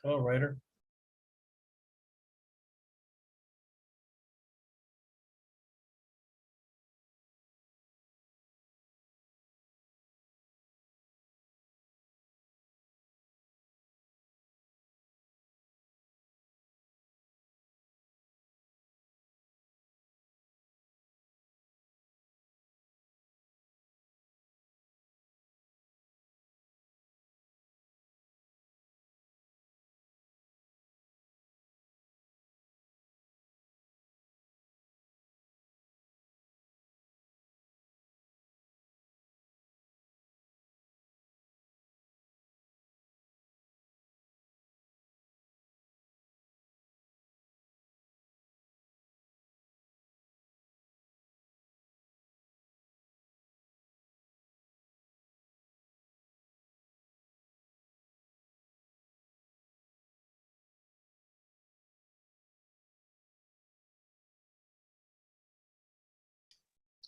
Hello, writer.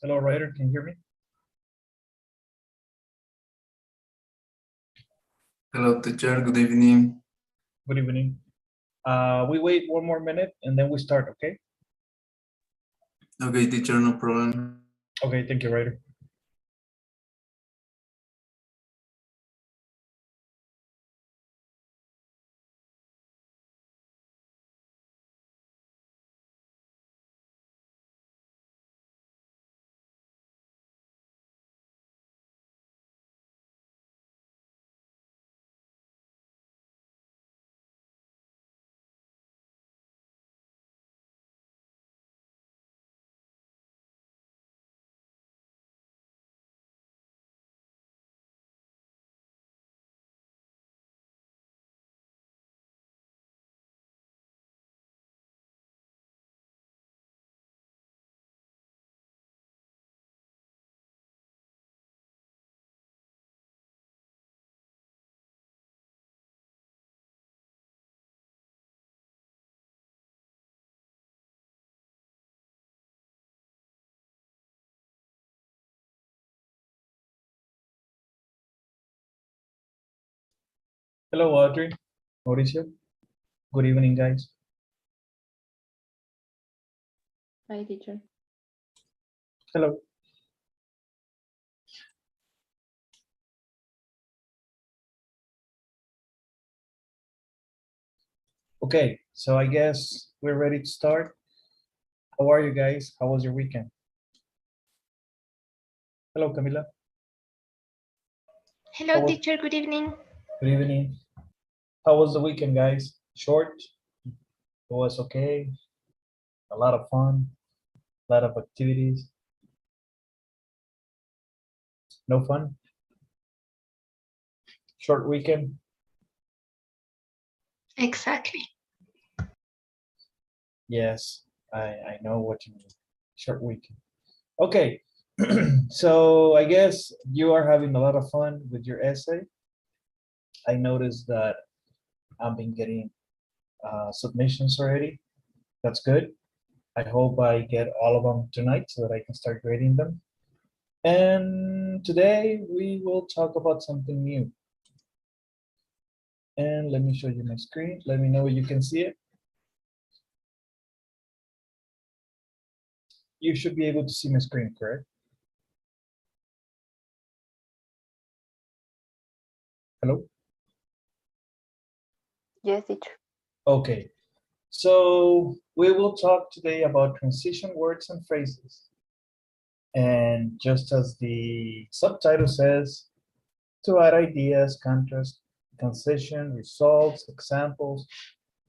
Hello, writer. Can you hear me? Hello, teacher. Good evening. Good evening. We wait one more minute and then we start, okay? Okay, teacher, no problem. Okay, thank you, writer. Hello, Audrey. Mauricio. Good evening, guys. Hi, teacher. Hello. Okay, so I guess we're ready to start. How are you guys? How was your weekend? Hello, Camila. Hello, teacher. Good evening. Good evening. How was the weekend, guys? Short? It was okay. A lot of fun. A lot of activities. No fun? Short weekend? Exactly. Yes, I know what you mean. Short weekend. Okay, so I guess you are having a lot of fun with your essay. I noticed that I've been getting submissions already. That's good. I hope I get all of them tonight so that I can start grading them. And today we will talk about something new. And let me show you my screen. Let me know if you can see it. You should be able to see my screen, correct? Hello? Yes, teacher. Okay, so we will talk today about transition words and phrases. And just as the subtitle says, to add ideas, contrast, transition, results, examples,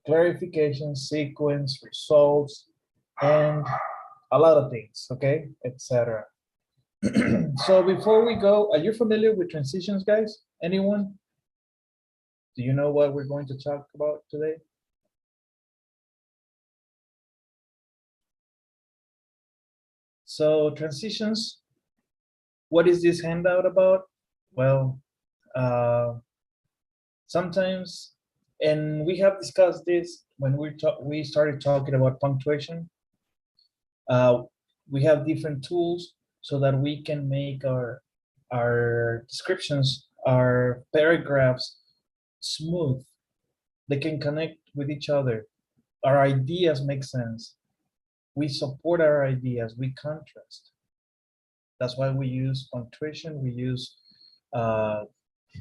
clarification, sequence, results, and a lot of things, okay, etc. So before we go, are you familiar with transitions, guys? Anyone? Do you know what we're going to talk about today? So transitions, what is this handout about? Well, sometimes, and we have discussed this when we started talking about punctuation. Uh, we have different tools so that we can make our descriptions, our paragraphs smooth, They can connect with each other. Our ideas make sense. We support our ideas, we contrast. That's why we use punctuation, we use uh,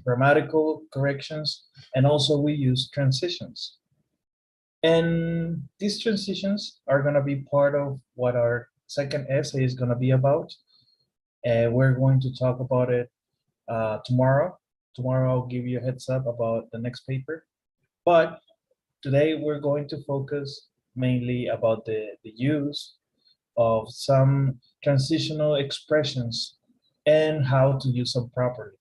grammatical corrections, and also we use transitions. And these transitions are going to be part of what our second essay is going to be about. We're going to talk about it tomorrow. Tomorrow I'll give you a heads up about the next paper. But today we're going to focus mainly about the use of some transitional expressions and how to use them properly,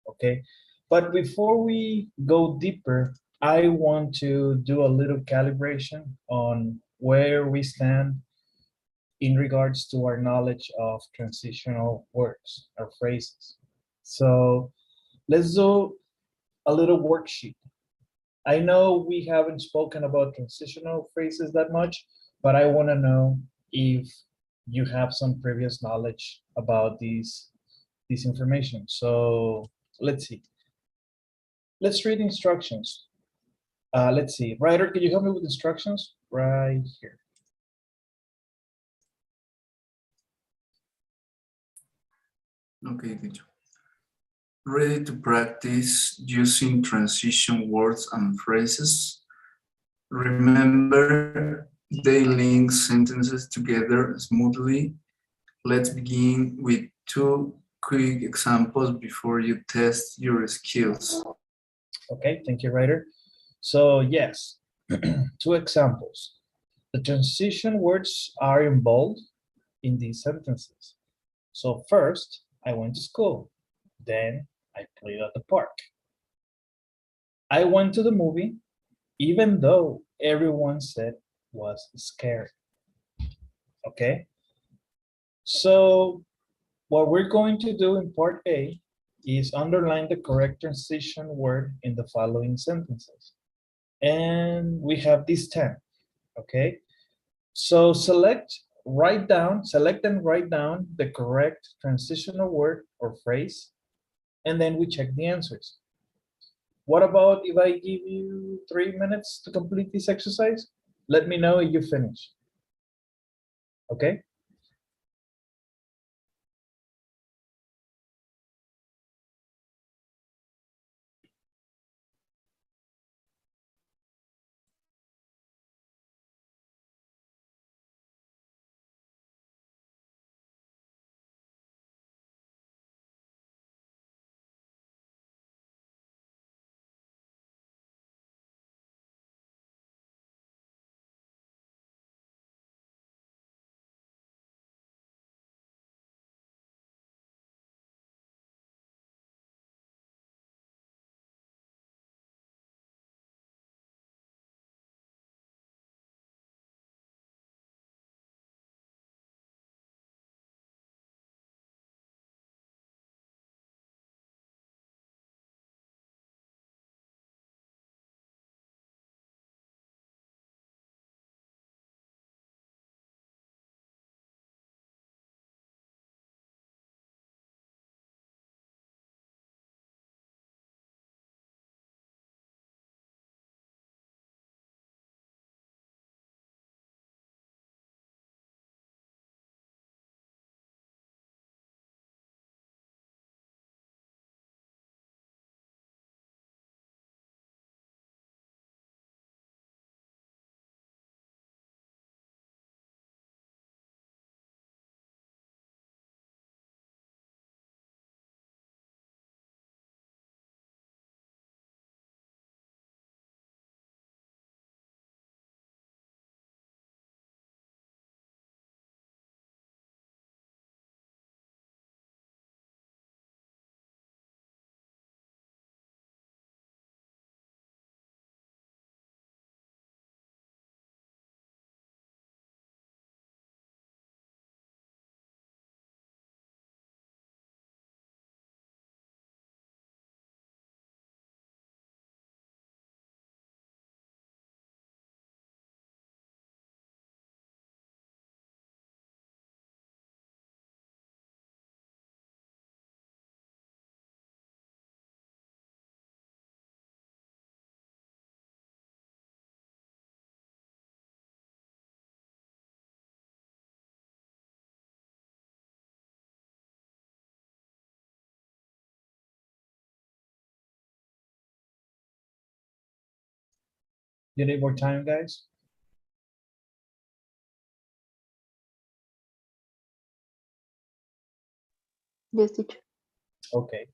okay? But before we go deeper, I want to do a little calibration on where we stand in regards to our knowledge of transitional words or phrases. So let's do a little worksheet. I know we haven't spoken about transitional phrases that much, but I want to know if you have some previous knowledge about this information. So let's see. Let's read instructions. Let's see. Ryder, can you help me with instructions? Right here. Okay, teacher. Ready to practice using transition words and phrases? Remember, they link sentences together smoothly. Let's begin with two quick examples before you test your skills. Okay, thank you, Ryder. So yes, two examples. The transition words are in bold in these sentences. So first, I went to school. Then I played at the park. I went to the movie, even though everyone said was scary. Okay, so what we're going to do in part A is underline the correct transition word in the following sentences. And we have these 10, okay? So select and write down the correct transitional word or phrase, and then we check the answers. What about if I give you 3 minutes to complete this exercise? Let me know if you finish. Okay? You need more time, guys? Yes, teacher. Okay.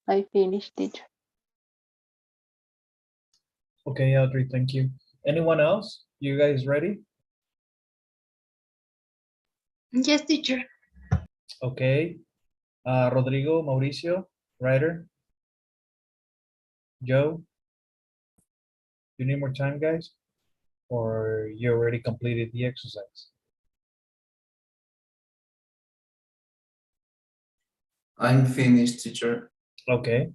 I finished, teacher. Okay, Audrey, thank you. Anyone else? You guys ready? Yes, teacher. Okay. Rodrigo, Mauricio, Ryder, Joe, you need more time, guys? Or you already completed the exercise? I'm finished, teacher. Okay.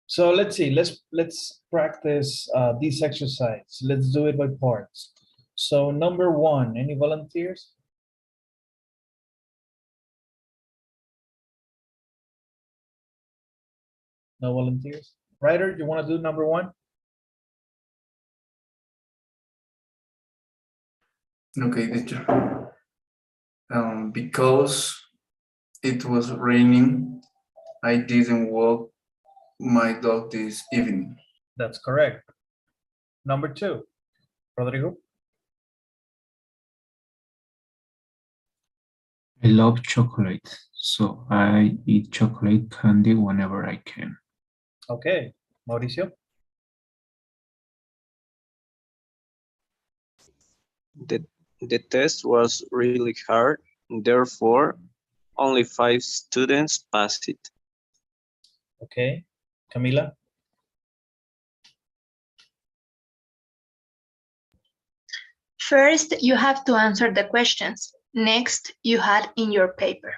So let's see, let's practice this exercise. Let's do it by parts. So number one, any volunteers? No volunteers? Ryder, you want to do number one? Okay, teacher. Because it was raining, I didn't walk my dog this evening. That's correct. Number two, Rodrigo. I love chocolate, so I eat chocolate candy whenever I can. Okay, Mauricio. The, the test was really hard, therefore, only 5 students passed it. Okay, Camila. First, you have to answer the questions. Next, you had in your paper.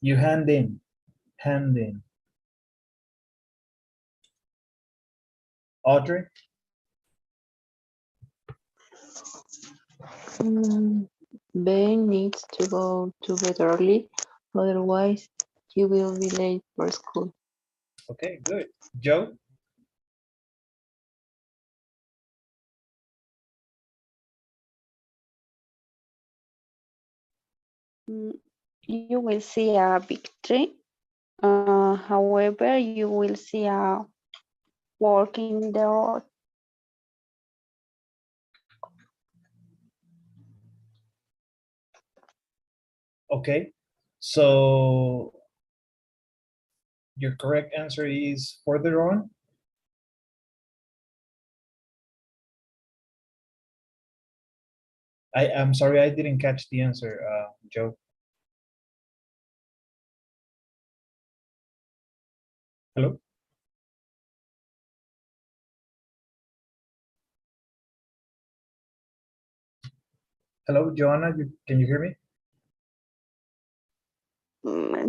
You hand in, hand in. Audrey. Ben needs to go to bed early, otherwise he will be late for school. Okay, good. Joe. You will see a big tree. However, you will see a fork in the road. Okay, so your correct answer is further on. I'm sorry, I didn't catch the answer, Joe. Hello? Hello, Joanna, can you hear me?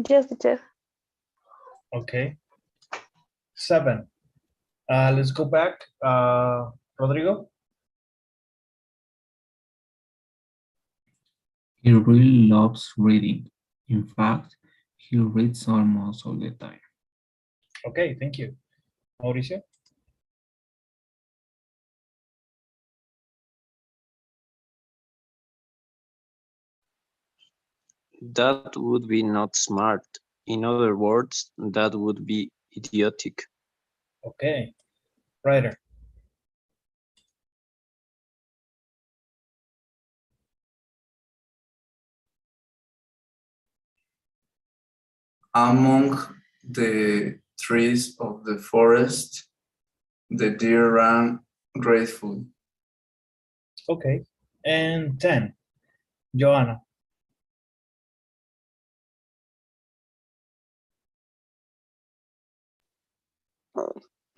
Just teacher. Okay. 7. Let's go back. Rodrigo? He really loves reading. In fact, he reads almost all the time. Okay, thank you. Mauricio? That would be not smart. In other words, that would be idiotic. Okay. Ryder? Among the trees of the forest, the deer ran gracefully. Okay. And 10, Joanna.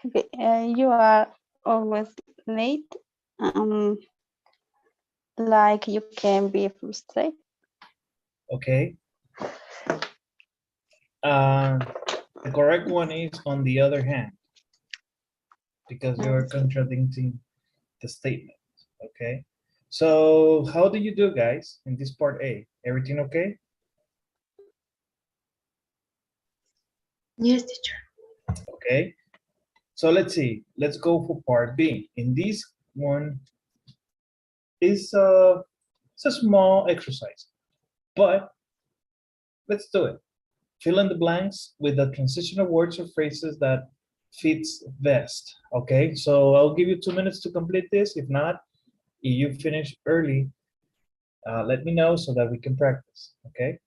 Okay, you are always late. Um, like you can be frustrated. Okay. The correct one is on the other hand, because you're contradicting the statement. Okay. So how do you do, guys, in this part A? Everything okay? Yes, teacher. Okay. So let's see. Let's go for part B. In this one, it's a small exercise, but let's do it. Fill in the blanks with the transitional words or phrases that fits best. Okay, so I'll give you 2 minutes to complete this. If not, if you finish early, let me know so that we can practice. Okay.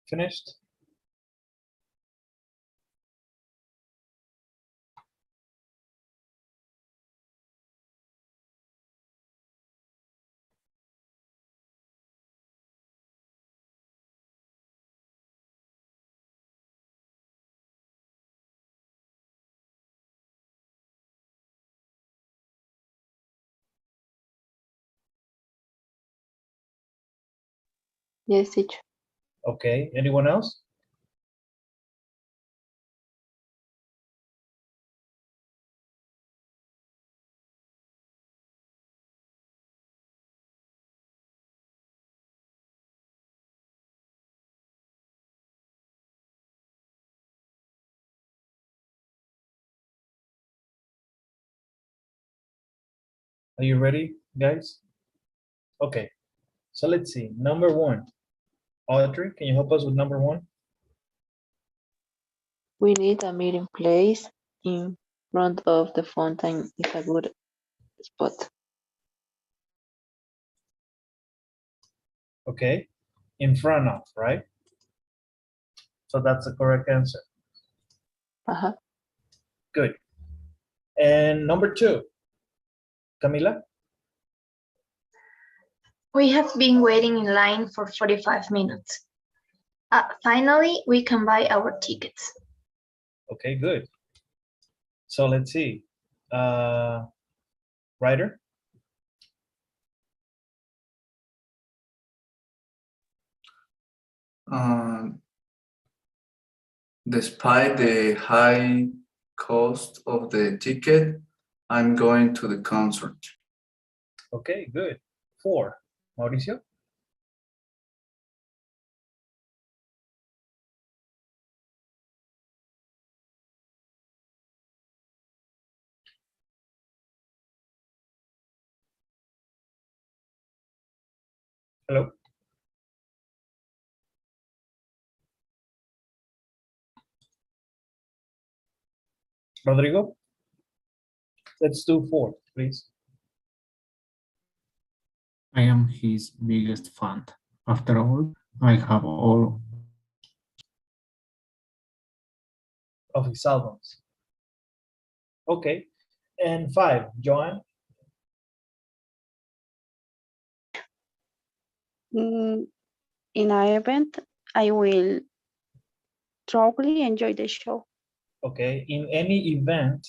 Finished? Yes, teacher. Okay. Anyone else? Are you ready, guys? Okay. So let's see. Number 1. Audrey, can you help us with number 1? We need a meeting place in front of the fountain is a good spot. Okay. In front of, right? So that's the correct answer. Uh-huh. Good. And number 2, Camila? We have been waiting in line for 45 minutes. Finally, we can buy our tickets. Okay, good. So let's see. Ryder? Despite the high cost of the ticket, I'm going to the concert. Okay, good. 4, Mauricio? Hello? Rodrigo? Let's do 4, please. I am his biggest fan. After all, I have all of his albums. Okay. And 5, Joanne? Mm, in an event, I will thoroughly enjoy the show. Okay. In any event,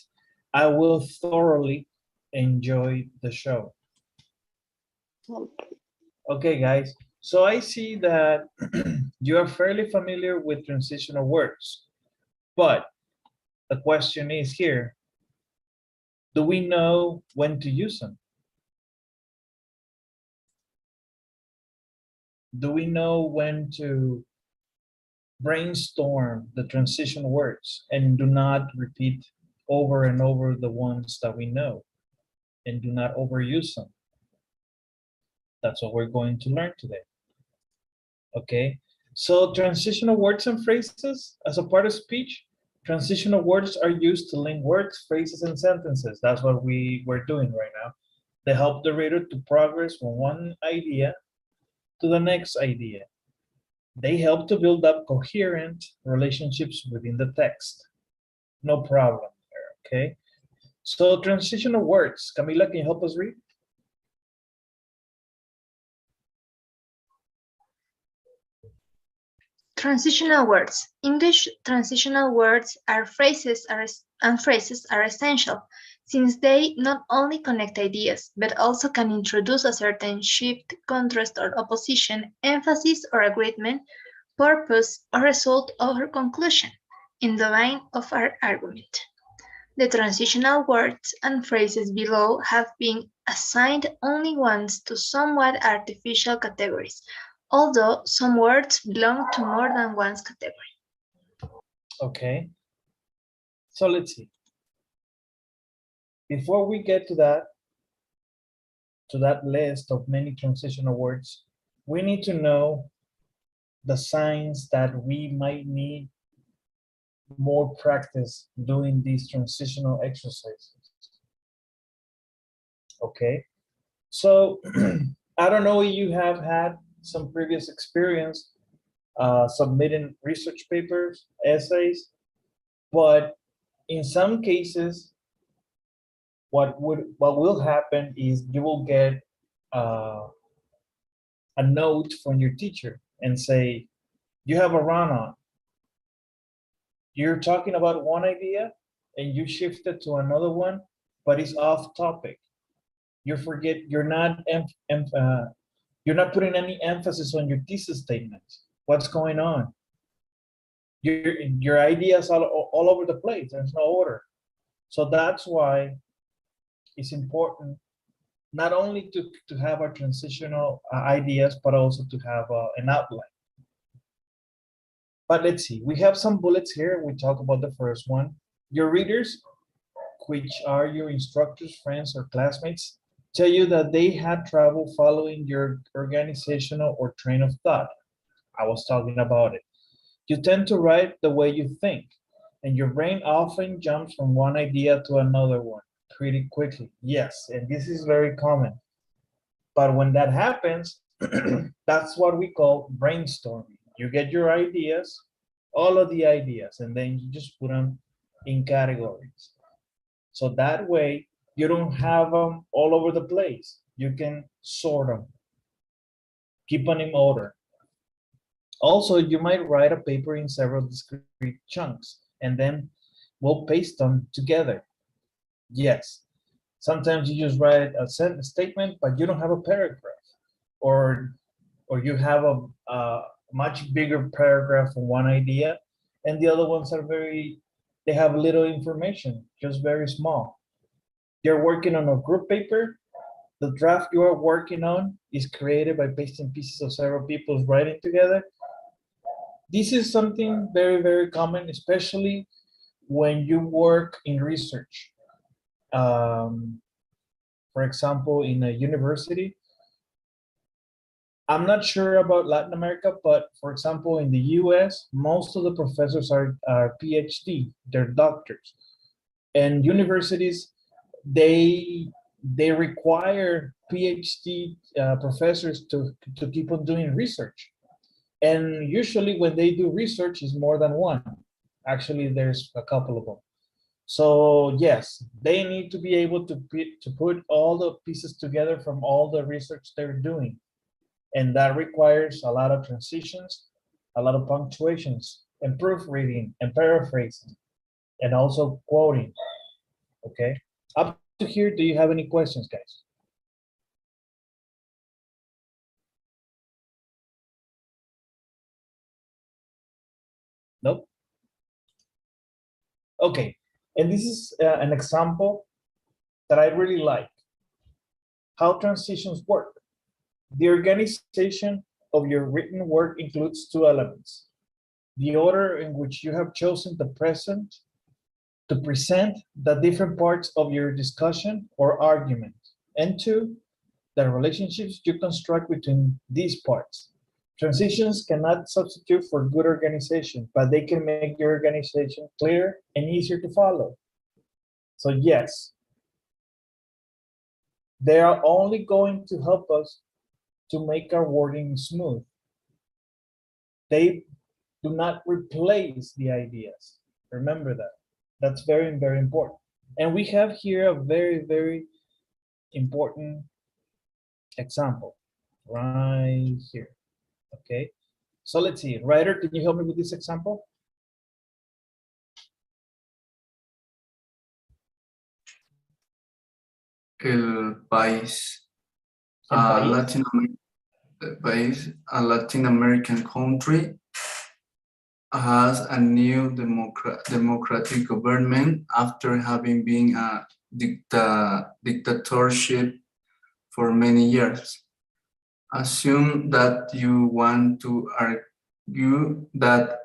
I will thoroughly enjoy the show. Okay. Okay, guys. So I see that you are fairly familiar with transitional words, but the question is here, do we know when to use them? Do we know when to brainstorm the transition words and do not repeat over and over the ones that we know and do not overuse them? That's what we're going to learn today. Okay, so transitional words and phrases as a part of speech, transitional words are used to link words, phrases, and sentences. That's what we're doing right now. They help the reader to progress from one idea to the next idea. They help to build up coherent relationships within the text. No problem there, okay? So transitional words, Camila, can you help us read? Transitional words. English transitional words and phrases are essential, since they not only connect ideas, but also can introduce a certain shift, contrast or opposition, emphasis or agreement, purpose or result or conclusion in the line of our argument. The transitional words and phrases below have been assigned only once to somewhat artificial categories, although some words belong to more than one category. Okay, so let's see. Before we get to that list of many transitional words, we need to know the signs that we might need more practice doing these transitional exercises. Okay, so I don't know if you have had some previous experience submitting research papers, essays, but in some cases, what will happen is you will get uh, a note from your teacher and say, you have a run-on. You're talking about one idea and you shift it to another one, but it's off topic. You forget, you're not putting any emphasis on your thesis statement. What's going on? Your ideas all over the place. There's no order. So that's why it's important not only to have our transitional ideas, but also to have an outline. But let's see, we have some bullets here. We talk about the first one. Your readers, which are your instructors, friends, or classmates, tell you that they had trouble following your organizational or train of thought. I was talking about it. You tend to write the way you think, and your brain often jumps from one idea to another one pretty quickly. Yes, and this is very common. But when that happens, that's what we call brainstorming. You get your ideas, all of the ideas, and then you just put them in categories. So that way, you don't have them all over the place. You can sort them, keep them in order. Also, you might write a paper in several discrete chunks, and then we'll paste them together. Yes, sometimes you just write a sentence statement, but you don't have a paragraph, or you have a much bigger paragraph on one idea, and the other ones are they have little information, just very small. You're working on a group paper. The draft you are working on is created by pasting pieces of several people's writing together. This is something very, very common, especially when you work in research. For example, in a university, I'm not sure about Latin America, but for example, in the US, most of the professors are PhD, they're doctors. And universities, they they require PhD professors to keep on doing research. And usually when they do research, is more than one. Actually, there's a couple of them. So yes, they need to be able to put all the pieces together from all the research they're doing. And that requires a lot of transitions, a lot of punctuations, and proofreading, and paraphrasing, and also quoting, okay? Up to here, do you have any questions, guys? Nope? Okay, and this is an example that I really like. How transitions work. The organization of your written work includes two elements. The order in which you have chosen the present to present the different parts of your discussion or argument, and two, the relationships you construct between these parts. Transitions cannot substitute for good organization, but they can make your organization clearer and easier to follow. So yes, they are only going to help us to make our wording smooth. They do not replace the ideas. Remember that. That's very, very important. And we have here a very, very important example right here. Okay. So let's see. Writer, can you help me with this example? El país. El país? A Latin American country has a new democratic government after having been a dictatorship for many years. Assume that you want to argue that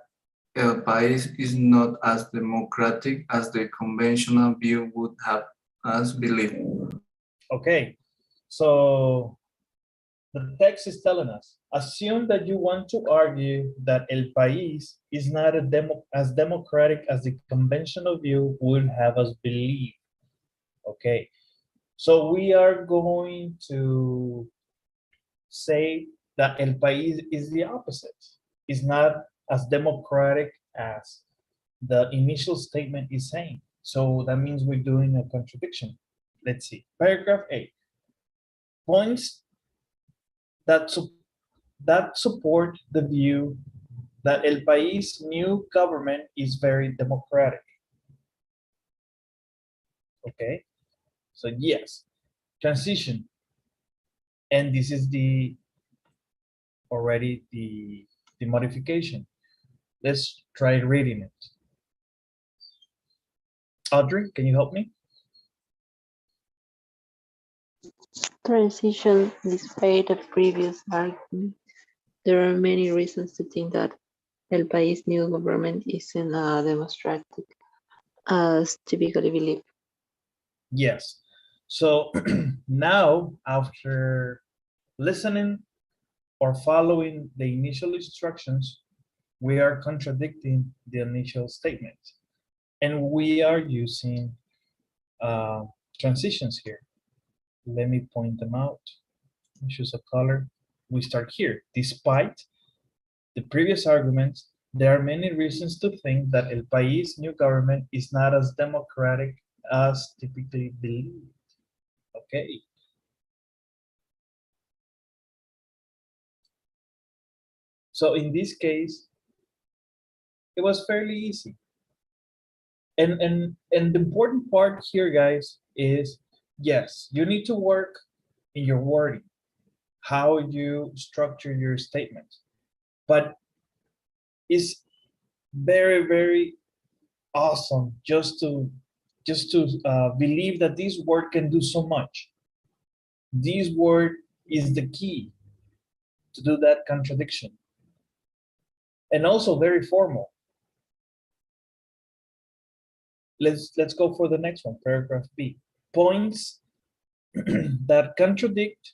El País is not as democratic as the conventional view would have us believe. Okay. So the text is telling us, assume that you want to argue that El País is not as democratic as the conventional view would have us believe. Okay, so we are going to say that El País is the opposite. It's not as democratic as the initial statement is saying. So that means we're doing a contradiction. Let's see, paragraph 8. Points that support the view that El País' new government is very democratic. Okay, so yes, transition. And this is already the modification. Let's try reading it. Audrey, can you help me? Transition despite the previous argument. There are many reasons to think that El País' new government isn't democratic as typically believed. Yes. So now, after listening or following the initial instructions, we are contradicting the initial statement. And we are using transitions here. Let me point them out. Choose a color. We start here. Despite the previous arguments, there are many reasons to think that El País' new government is not as democratic as typically believed. Okay. So in this case, it was fairly easy. And the important part here, guys, is yes, you need to work in your wording, how you structure your statement. But it's very, very awesome just to believe that this word can do so much. This word is the key to do that contradiction. And also very formal. Let's go for the next one, paragraph B. Points that contradict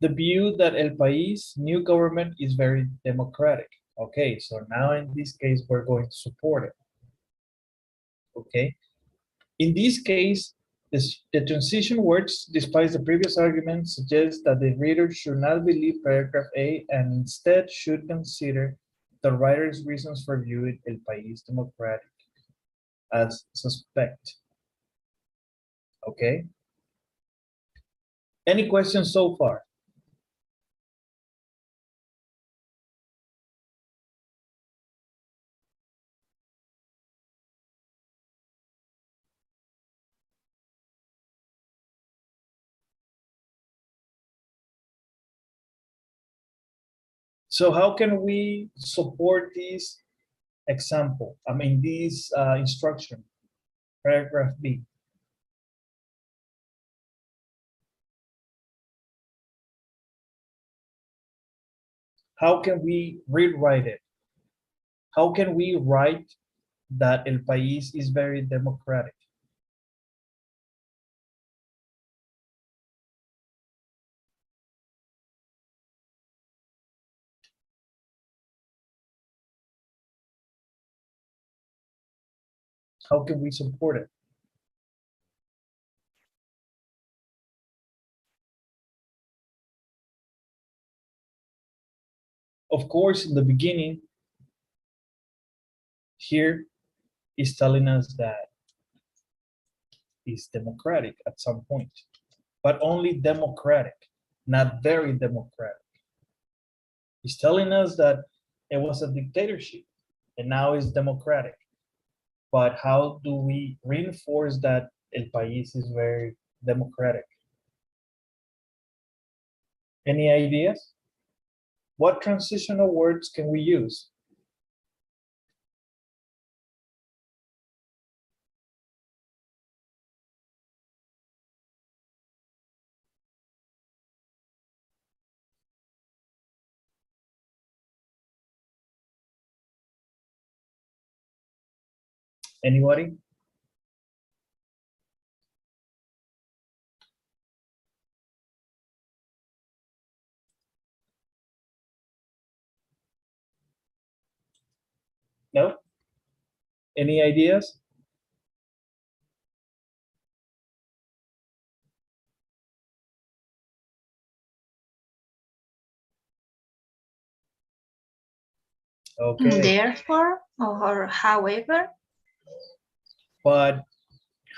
the view that El País' new government is very democratic. Okay, so now in this case, we're going to support it. Okay, in this case, The transition words, despite the previous argument, suggest that the reader should not believe paragraph A and instead should consider the writer's reasons for viewing El País Democratic as suspect. Okay? Any questions so far? So how can we support this example? I mean, this instruction, paragraph B. How can we rewrite it? How can we write that El País is very democratic? How can we support it? Of course, in the beginning, here is telling us that it's democratic at some point, but only democratic, not very democratic. He's telling us that it was a dictatorship and now it's democratic. But how do we reinforce that El País is very democratic? Any ideas? What transitional words can we use? Anybody? No? Any ideas? Okay, Therefore, or however, but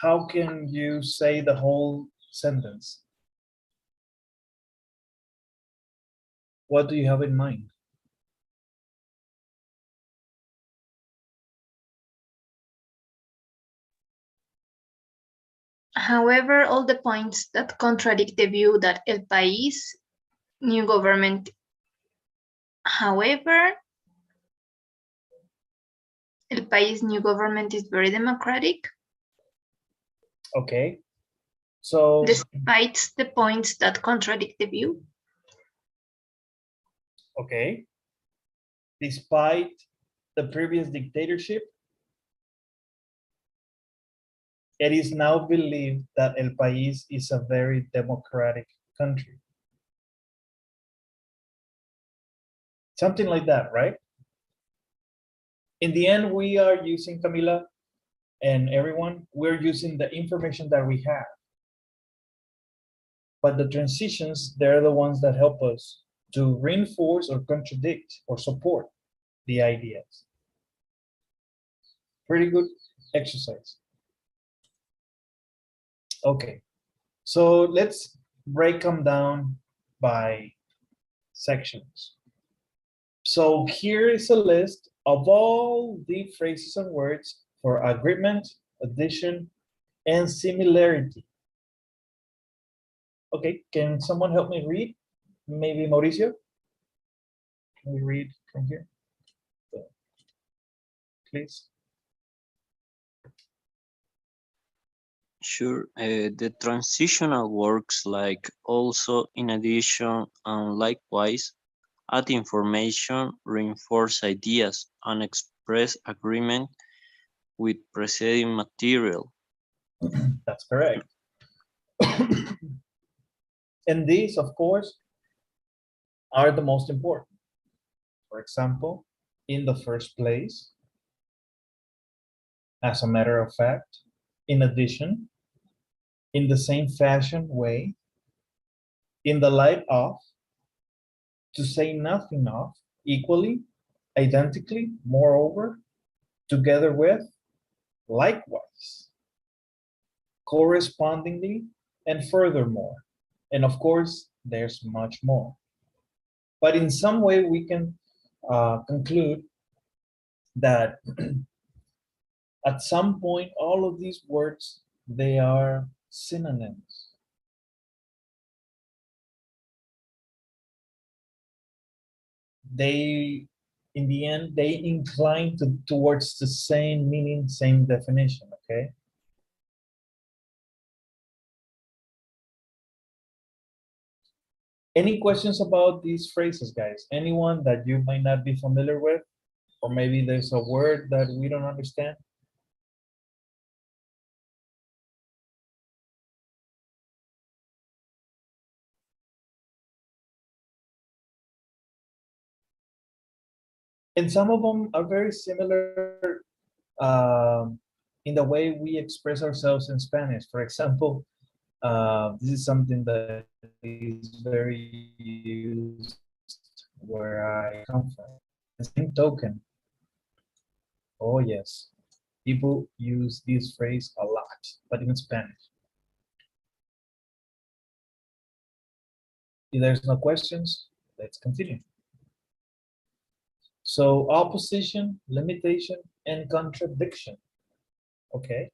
how can you say the whole sentence? What do you have in mind? however, all the points that contradict the view that El País new government, however, El País new government is very democratic, Okay, so despite the points that contradict the view. okay, despite the previous dictatorship, it is now believed that El País is a very democratic country. Something like that, right? In the end, we are using, Camila and everyone, we're using the information that we have. But the transitions, they're the ones that help us to reinforce or contradict or support the ideas. Pretty good exercise. Okay, so let's break them down by sections. So here is a list of all the phrases and words for agreement, addition, and similarity. Okay, can someone help me read? Maybe Mauricio? Can we read from here? Please. Sure. The transitional works like also, in addition, and likewise add information, reinforce ideas, and express agreement with preceding material. That's correct. And these, of course, are the most important. For example, in the first place, as a matter of fact, in addition, in the same fashion way, in the light of, to say nothing of, equally, identically, moreover, together with, likewise, correspondingly, and furthermore. And of course, there's much more. But in some way, we can conclude that at some point, all of these words, they are synonyms. They, in the end, they incline towards the same meaning, same definition, okay? Any questions about these phrases, guys? Anyone that you might not be familiar with? Or maybe there's a word that we don't understand? And some of them are very similar in the way we express ourselves in Spanish. For example, this is something that is very used where I come from. The same token. Oh yes, people use this phrase a lot, but in Spanish. If there's no questions, let's continue. So opposition, limitation, and contradiction. Okay,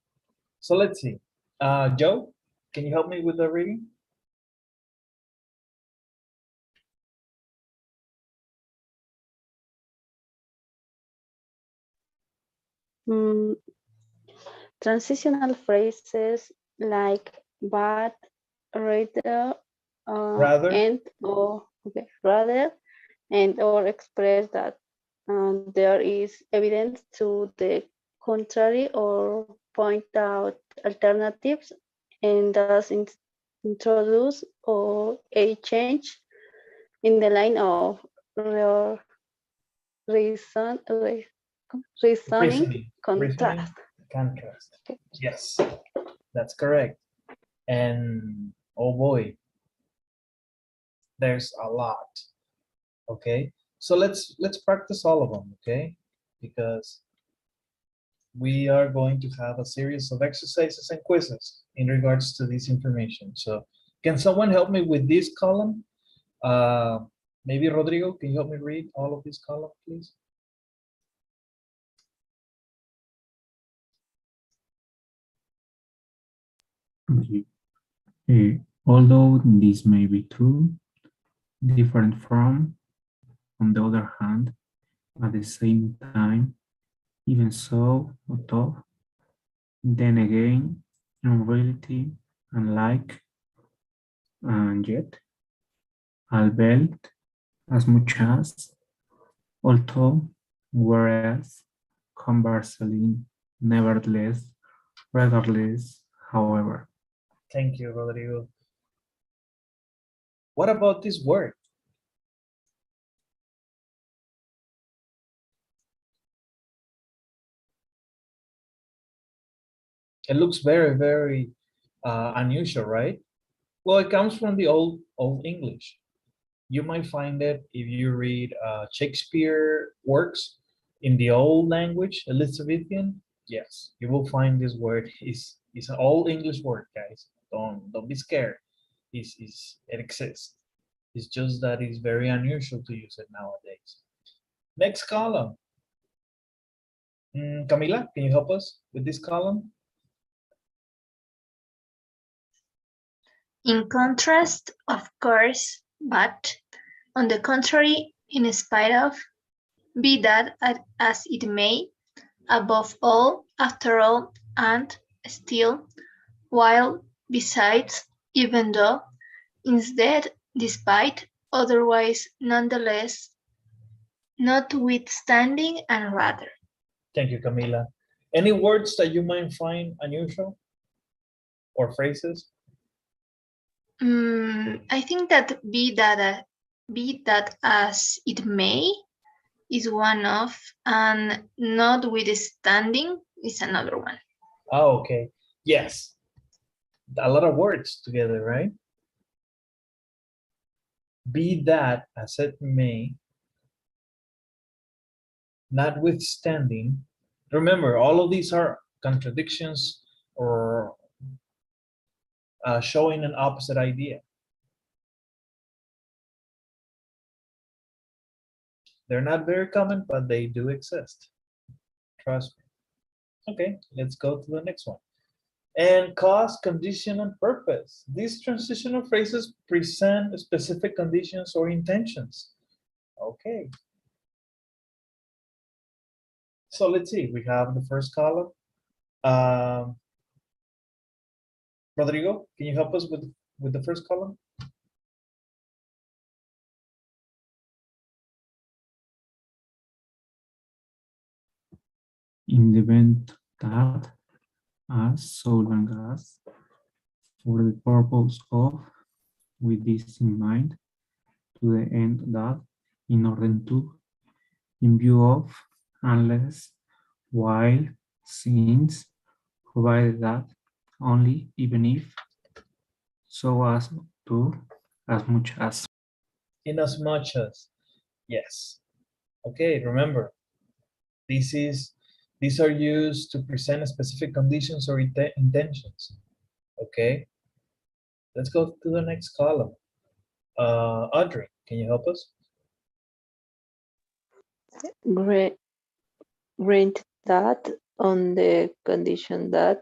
so let's see. Joe, can you help me with the reading? Mm, transitional phrases like but, rather, Rather, and or okay, rather and or express that there is evidence to the contrary or point out alternatives and thus introduce or a change in the line of re- reason, reasoning reasoning, contrast. contrast. Okay. Yes, that's correct. And oh boy, there's a lot. Okay, so let's practice all of them. Okay, because we are going to have a series of exercises and quizzes in regards to this information. So can someone help me with this column? Maybe Rodrigo, can you help me read all of these columns, please? Okay. Although this may be true, different from, on the other hand, at the same time, even so, although, then again, in reality, unlike, and yet, albeit, as much as, although, whereas, conversely, nevertheless, regardless, however. Thank you, Rodrigo. What about this word? It looks very, very unusual, right? Well, it comes from the old English. You might find it if you read Shakespeare works in the old language, Elizabethan. Yes, you will find this word is an old English word, guys. Don't be scared. It exists. It's just that it's very unusual to use it nowadays. Next column. Camila, can you help us with this column? In contrast, of course, but on the contrary, in spite of, be that as it may, above all, after all, and still, while, besides, even though, instead, despite, otherwise, nonetheless, notwithstanding, and rather. Thank you, Camila. Any words that you might find unusual or phrases? I think that be that as it may is one of, and notwithstanding is another one. Oh, okay. Yes. A lot of words together, right? Be that as it may, notwithstanding, remember, all of these are contradictions or showing an opposite idea. They're not very common, but they do exist. Trust me. Okay, let's go to the next one. And cause, condition, and purpose. These transitional phrases present specific conditions or intentions. Okay. So let's see, we have the first column. Rodrigo, can you help us with the first column? In the event that, as so long as, for the purpose of, with this in mind, to the end that, in order to, in view of, unless, while, since, provided that, only, even if, so as to, as much as. In as much as, yes. Okay, remember, these are used to present specific conditions or intentions. Okay, let's go to the next column. Audrey, can you help us? Grant that on the condition that,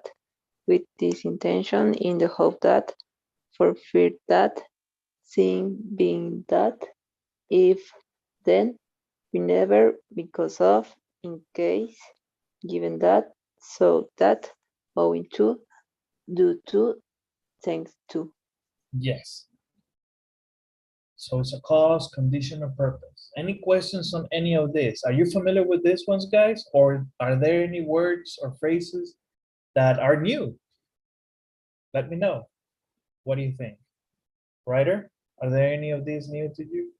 with this intention, in the hope that, for fear that, seeing being that, if, then, whenever, because of, in case, given that, so that, owing to, due to, thanks to. Yes. So it's a cause, condition, or purpose. Any questions on any of this? Are you familiar with these ones, guys? Or are there any words or phrases that are new? Let me know. What do you think? Writer, are there any of these new to you?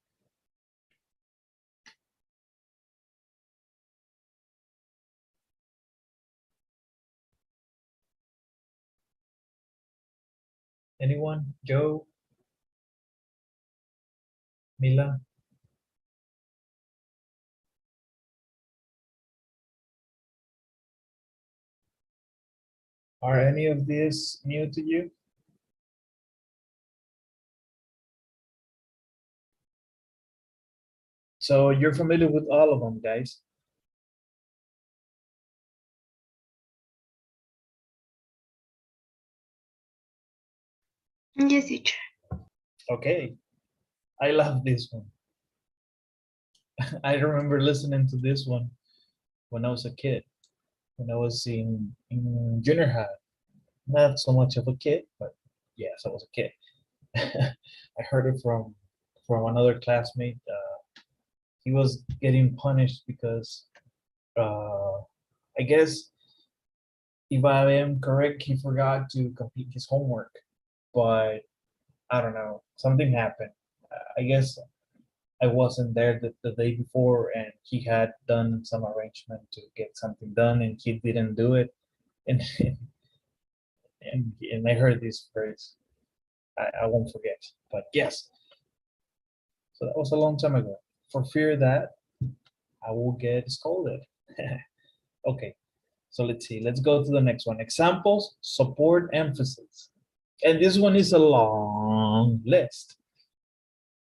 Anyone? Joe? Mila? Are any of these new to you? So you're familiar with all of them, guys. Yes, teacher. Okay. I love this one. I remember listening to this one when I was a kid, when I was in junior high. Not so much of a kid, but yes, I was a kid. I heard it from another classmate. He was getting punished because I guess if I am correct, he forgot to complete his homework. But I don't know, something happened. I guess I wasn't there the day before, and he had done some arrangement to get something done, and he didn't do it. And and I heard this phrase. I won't forget. But yes, so that was a long time ago. For fear that I will get scolded. Okay, so let's see. Let's go to the next one. Examples, support, emphasis. And this one is a long list.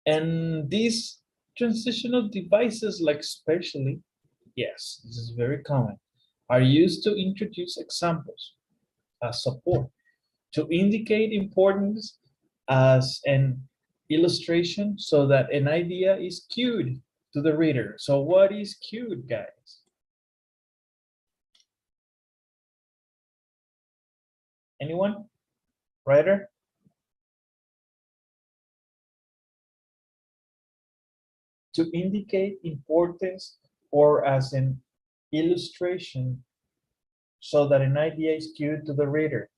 And these transitional devices, like especially, yes, this is very common, are used to introduce examples as support, to indicate importance as an illustration so that an idea is cued to the reader. So what is cued, guys? Anyone? Writer? To indicate importance or as an illustration so that an idea is cued to the reader.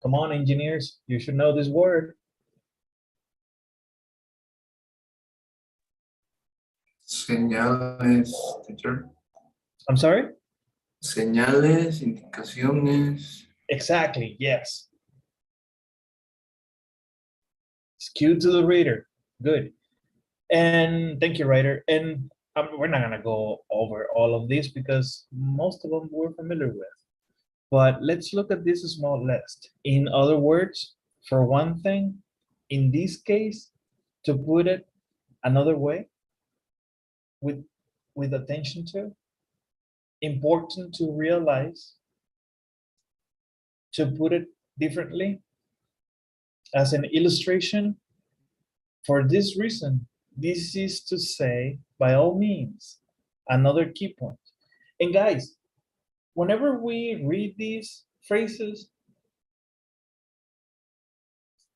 Come on, engineers, you should know this word. Señales, teacher. I'm sorry? Señales, indicaciones. Exactly, yes. It's cue to the reader. Good. And thank you, writer. And we're not gonna go over all of these because most of them we're familiar with. But let's look at this small list. In other words, for one thing, in this case, to put it another way, with attention to, important to realize, to put it differently, as an illustration, for this reason, this is to say, by all means, another key point. And guys, whenever we read these phrases,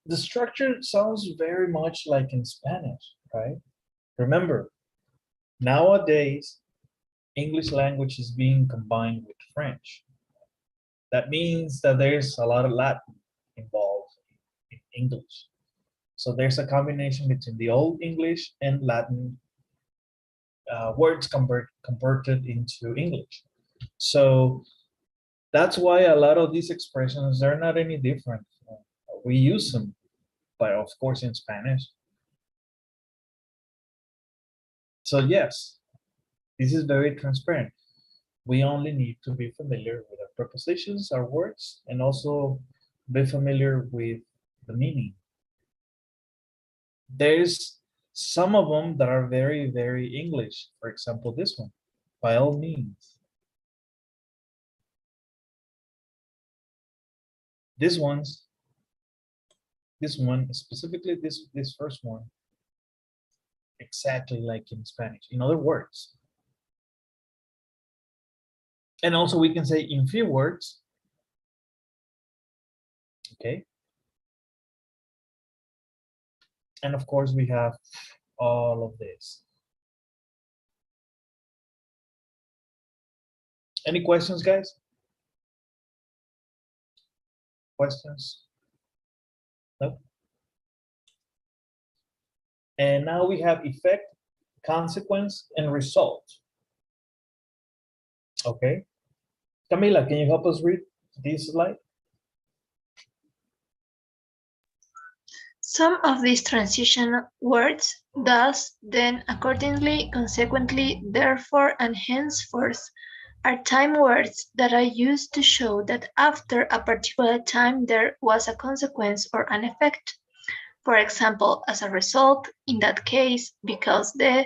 the structure sounds very much like in Spanish, right? Remember, nowadays, English language is being combined with French. That means that there's a lot of Latin involved in English. So there's a combination between the Old English and Latin words converted into English. So that's why a lot of these expressions, they're not any different. We use them, but of course in Spanish. So yes, this is very transparent. We only need to be familiar with our prepositions, our words, and also be familiar with the meaning. There's some of them that are very, very English. For example, this one, by all means. This one, specifically this first one, exactly like in Spanish, in other words. And also we can say in few words, okay? And of course we have all of this. Any questions, guys? Questions? No? And now we have effect, consequence, and result. Okay. Camila, can you help us read this slide? Some of these transition words, thus, then, accordingly, consequently, therefore, and henceforth, are time words that are used to show that after a particular time there was a consequence or an effect. For example, as a result, in that case, because the,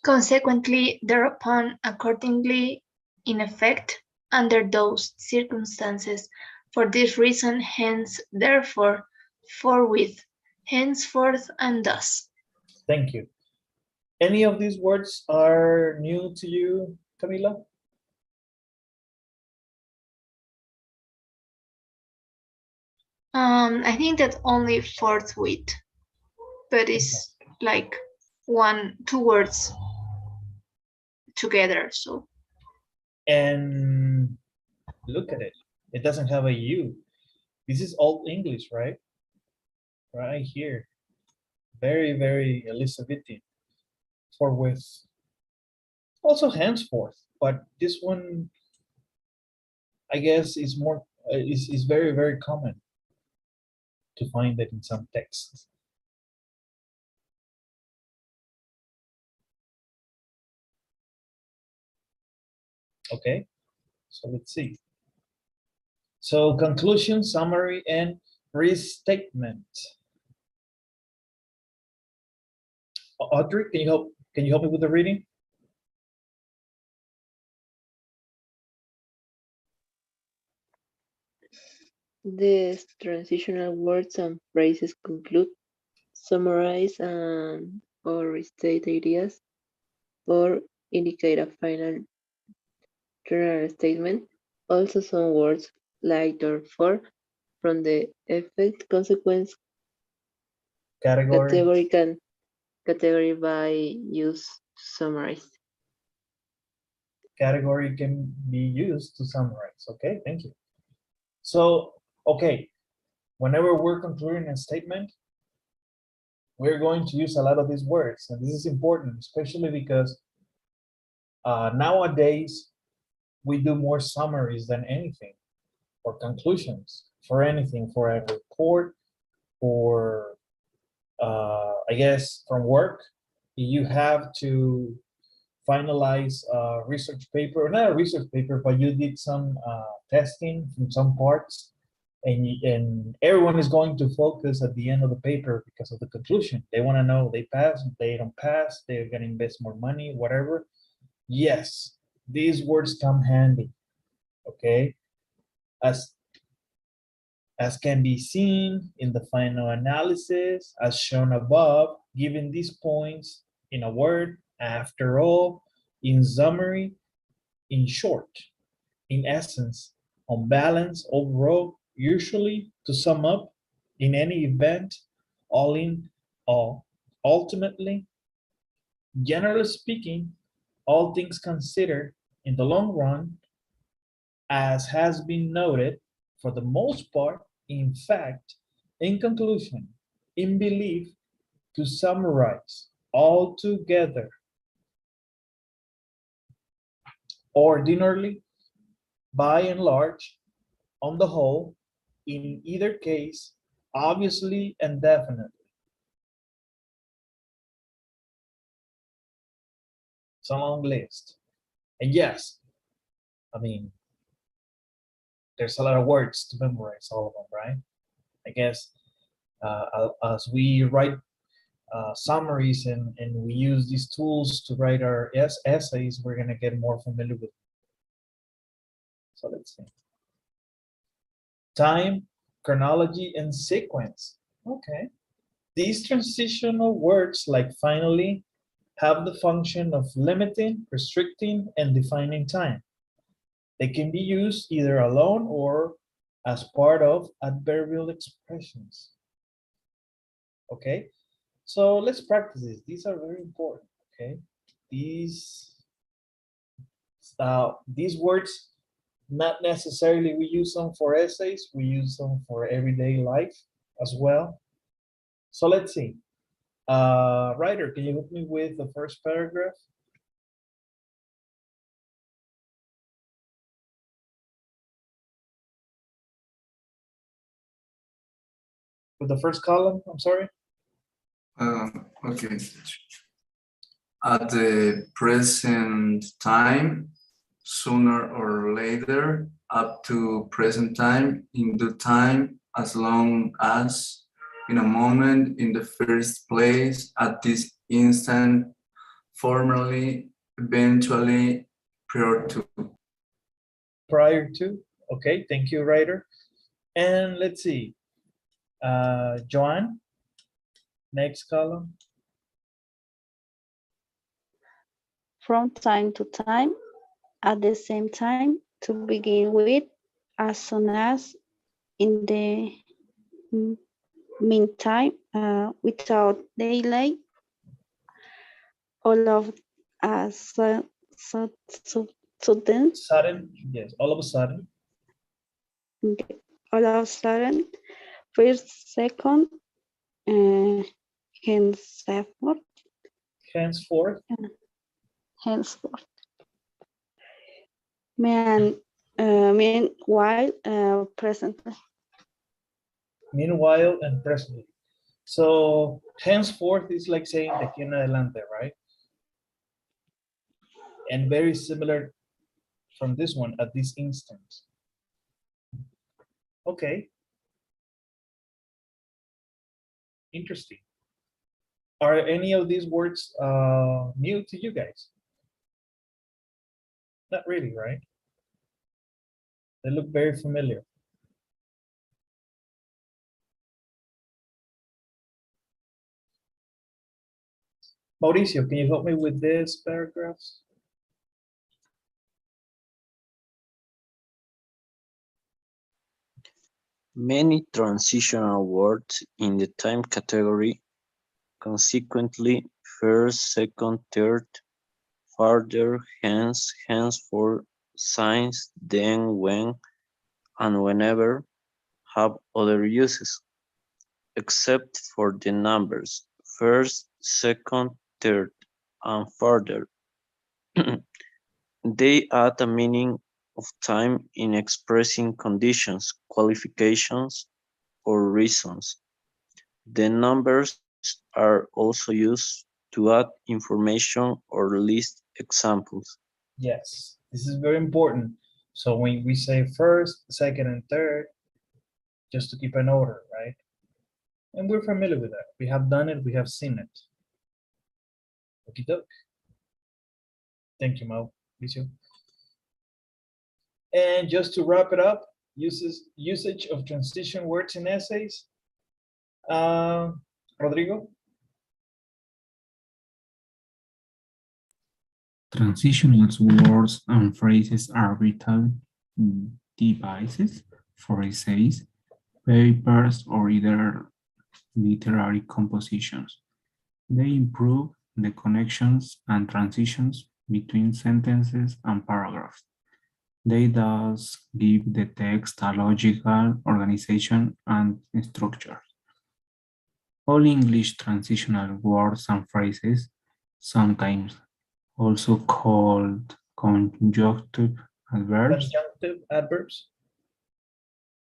consequently, thereupon, accordingly, in effect, under those circumstances, for this reason, hence, therefore, forthwith, henceforth, and thus. Thank you. Any of these words are new to you, Camila? I think that only forthwith, but it's like two words together. So. And look at it. It doesn't have a U. This is Old English, right? Right here. Very, very Elizabethan. Forthwith. Also henceforth, but this one, I guess, is more is very, very common to find it in some texts. Okay, so let's see. So conclusion, summary, and restatement. Audrey, can you help me with the reading? The transitional words and phrases conclude, summarize, and or restate ideas, or indicate a final general statement. Also, some words like therefore from the effect consequence Category. category by use to summarize. Category can be used to summarize. Okay, thank you. So, okay, whenever we're concluding a statement, we're going to use a lot of these words, and this is important, especially because nowadays we do more summaries than anything, or conclusions for anything, for a report, for I guess from work. You have to finalize a research paper, not a research paper, but you did some testing from some parts, and everyone is going to focus at the end of the paper because of the conclusion. They want to know they pass, they don't pass, they're going to invest more money, whatever. Yes, these words come handy, okay? As can be seen in the final analysis, as shown above, given these points in a word, after all, in summary, in short, in essence, on balance, overall, usually, to sum up, in any event, all in all, ultimately, generally speaking, all things considered, in the long run, as has been noted, for the most part, in fact, in conclusion, in belief, to summarize, all together, ordinarily, by and large, on the whole, in either case, obviously and definitely. It's a long list. And yes, I mean, there's a lot of words to memorize, all of them, right? I guess as we write summaries and we use these tools to write our essays, we're going to get more familiar with them. So let's see. Time, chronology, and sequence. Okay. These transitional words, like finally, have the function of limiting, restricting, and defining time. They can be used either alone or as part of adverbial expressions. Okay, so let's practice this. These are very important. Okay, these words, not necessarily we use them for essays, we use them for everyday life as well. So let's see. Writer, can you help me with the first paragraph? With the first column, I'm sorry. Okay. At the present time, sooner or later, up to present time, in due time, as long as, in a moment, in the first place, at this instant, formerly, eventually, prior to. Prior to. Okay, thank you, writer. And let's see. Joanne, next column. From time to time, at the same time, to begin with, as soon as, in the meantime, without delay, all of us sudden, Yes, all of a sudden. all of a sudden, first, second, henceforth, Henceforth. henceforth. Meanwhile, presently. Meanwhile and presently. So henceforth is like saying de aquí en adelante, right? And very similar from this one at this instance. Okay. Interesting. Are any of these words new to you guys? Not really, right? They look very familiar. Mauricio, can you help me with this paragraphs? Many transitional words in the time category, consequently, first, second, third, further, hence, henceforth, since, then, when, and whenever, have other uses, except for the numbers first, second, third, and further. They add a meaning of time in expressing conditions, qualifications, or reasons. The numbers are also used to add information or list examples. Yes, this is very important. So when we say first, second, and third, just to keep an order, right? And we're familiar with that. We have done it, we have seen it. Okie doke. Thank you, Mauricio. And just to wrap it up, usage of transition words in essays. Rodrigo? Transitional words and phrases are vital devices for essays, papers, or either literary compositions. They improve the connections and transitions between sentences and paragraphs. They thus give the text a logical organization and structure. All English transitional words and phrases, sometimes also called conjunctive adverbs, Conjunctive adverbs.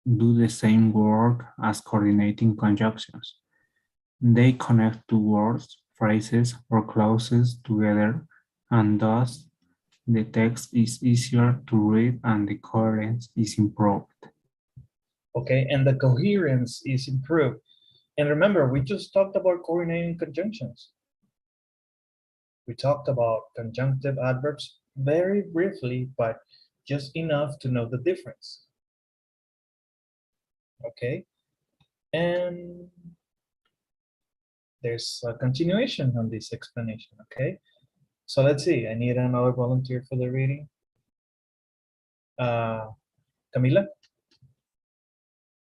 do the same work as coordinating conjunctions. They connect two words, phrases, or clauses together, and thus the text is easier to read and the coherence is improved. Okay, and the coherence is improved. And remember, we just talked about coordinating conjunctions. We talked about conjunctive adverbs very briefly, but just enough to know the difference. Okay, and there's a continuation on this explanation, okay? So let's see, I need another volunteer for the reading. Camila?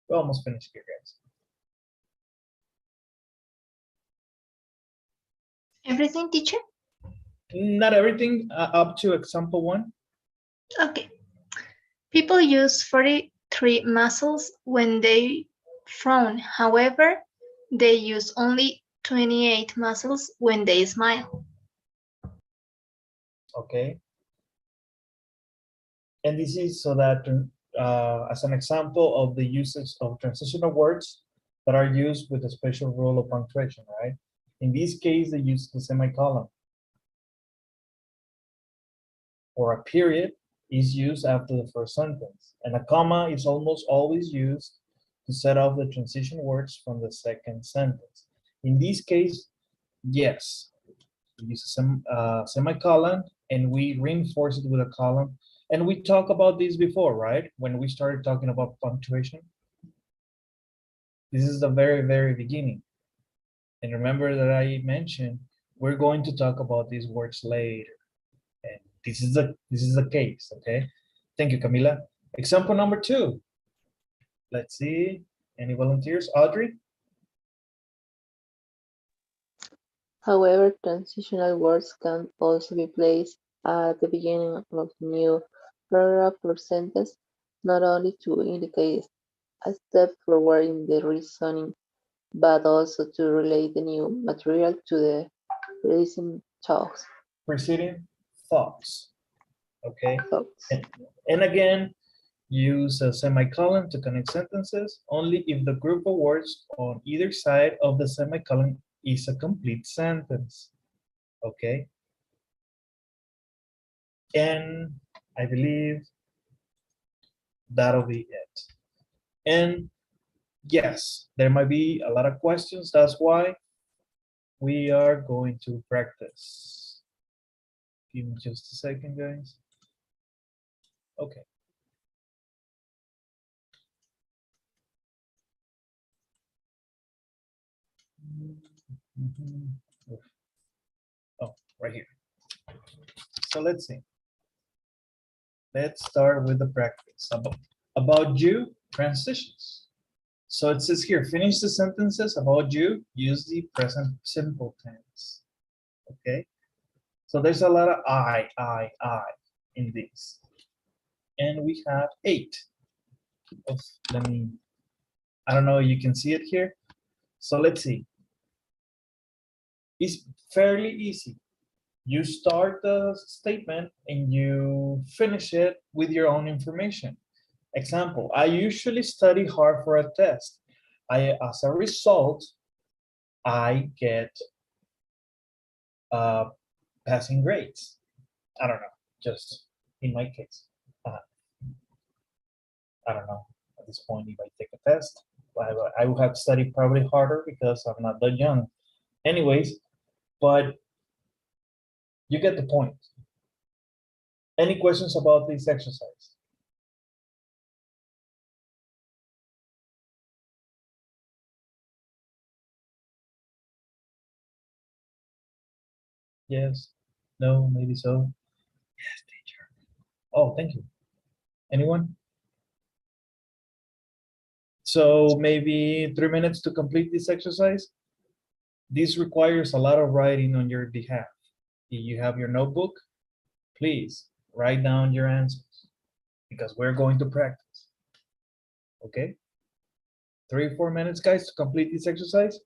We're almost finished here, guys. Everything, teacher? Not everything, up to example 1. Okay. People use 43 muscles when they frown. However, they use only 28 muscles when they smile. Okay. And this is so that as an example of the usage of transitional words that are used with a special rule of punctuation, right? In this case, they use the semicolon. Or a period is used after the first sentence, and a comma is almost always used to set off the transition words from the second sentence. In this case, yes, we use a semicolon and we reinforce it with a colon. And we talked about this before, right? When we started talking about punctuation. This is the very, very beginning. And remember that I mentioned we're going to talk about these words later. And this is the case, okay? Thank you, Camila. Example number 2. Let's see. Any volunteers? Audrey? However, transitional words can also be placed at the beginning of a new paragraph or sentence, not only to indicate a step forward in the reasoning, but also to relate the new material to the preceding talks. Preceding thoughts, okay? Thoughts. And again, use a semicolon to connect sentences only if the group of words on either side of the semicolon is a complete sentence, okay? And I believe that'll be it. And yes, there might be a lot of questions. That's why we are going to practice. Give me just a second, guys. Okay. Oh, right here. So let's see. Let's start with the practice. About you, transitions. So it says here, finish the sentences about you, use the present simple tense. Okay. So there's a lot of I in this. And we have 8. Let me, I don't know, you can see it here. So let's see. It's fairly easy. You start the statement and you finish it with your own information. Example, I usually study hard for a test. As a result, I get passing grades. I don't know, just in my case. I don't know at this point if I take a test. I would have studied probably harder because I'm not that young. Anyways, but you get the point. Any questions about this exercise? Yes, no, maybe so. Yes, teacher. Oh, thank you. Anyone? So maybe 3 minutes to complete this exercise. This requires a lot of writing on your behalf. If you have your notebook, please write down your answers because we're going to practice. Okay? 3 or 4 minutes, guys, to complete this exercise.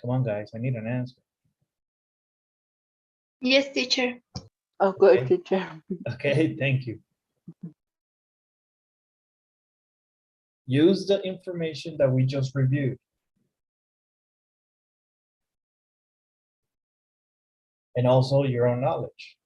Come on, guys, I need an answer. Yes, teacher. Okay, Okay. teacher. Okay, thank you. Use the information that we just reviewed. And also your own knowledge.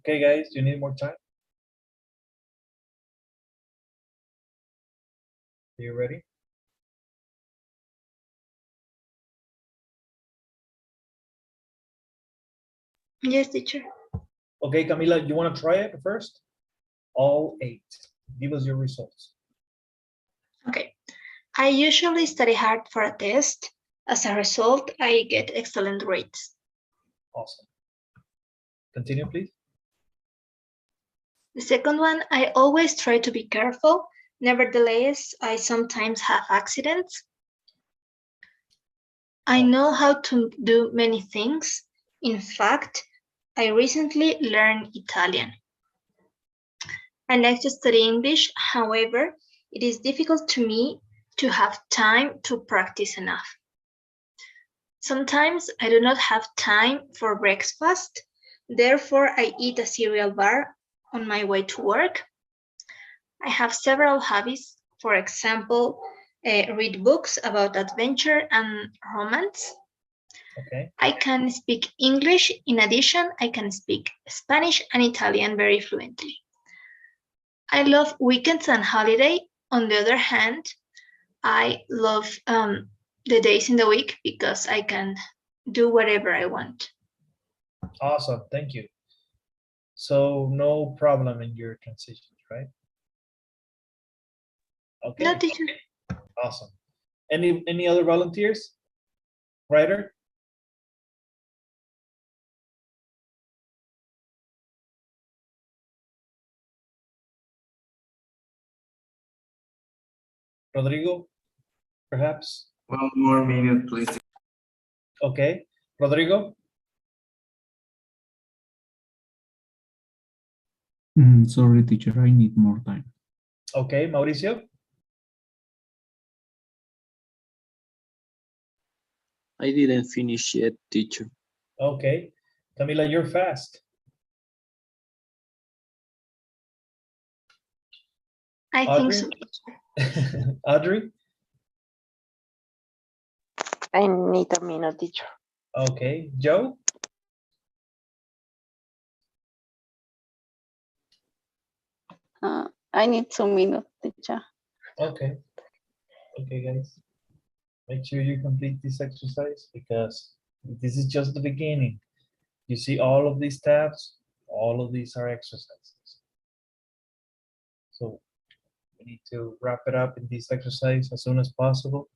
Okay, guys, do you need more time? Are you ready? Yes, teacher. Okay, Camila, you want to try it first? All 8. Give us your results. Okay. I usually study hard for a test. As a result, I get excellent grades. Awesome. Continue, please. The second one, I always try to be careful. Nevertheless, I sometimes have accidents. I know how to do many things. In fact, I recently learned Italian. I like to study English, however, it is difficult to me to have time to practice enough. Sometimes I do not have time for breakfast, therefore I eat a cereal bar on my way to work. I have several hobbies, for example, read books about adventure and romance. Okay. I can speak English. In addition, I can speak Spanish and Italian very fluently. I love weekends and holiday. On the other hand, I love the days in the week because I can do whatever I want. Awesome. Thank you. So no problem in your transitions, right? Okay. No, teacher. Awesome. Any other volunteers? Writer? Rodrigo, perhaps? 1 more minute, please. Okay. Rodrigo? Sorry, teacher, I need more time. Okay. Mauricio? I didn't finish yet, teacher. Okay. Camila, you're fast. I think so. Audrey? I need a minute, teacher. Okay. Joe? I need 2 minutes, teacher. Okay. Okay, guys. Make sure you complete this exercise because this is just the beginning. You see all of these tabs, all of these are exercises. So we need to wrap it up in this exercise as soon as possible.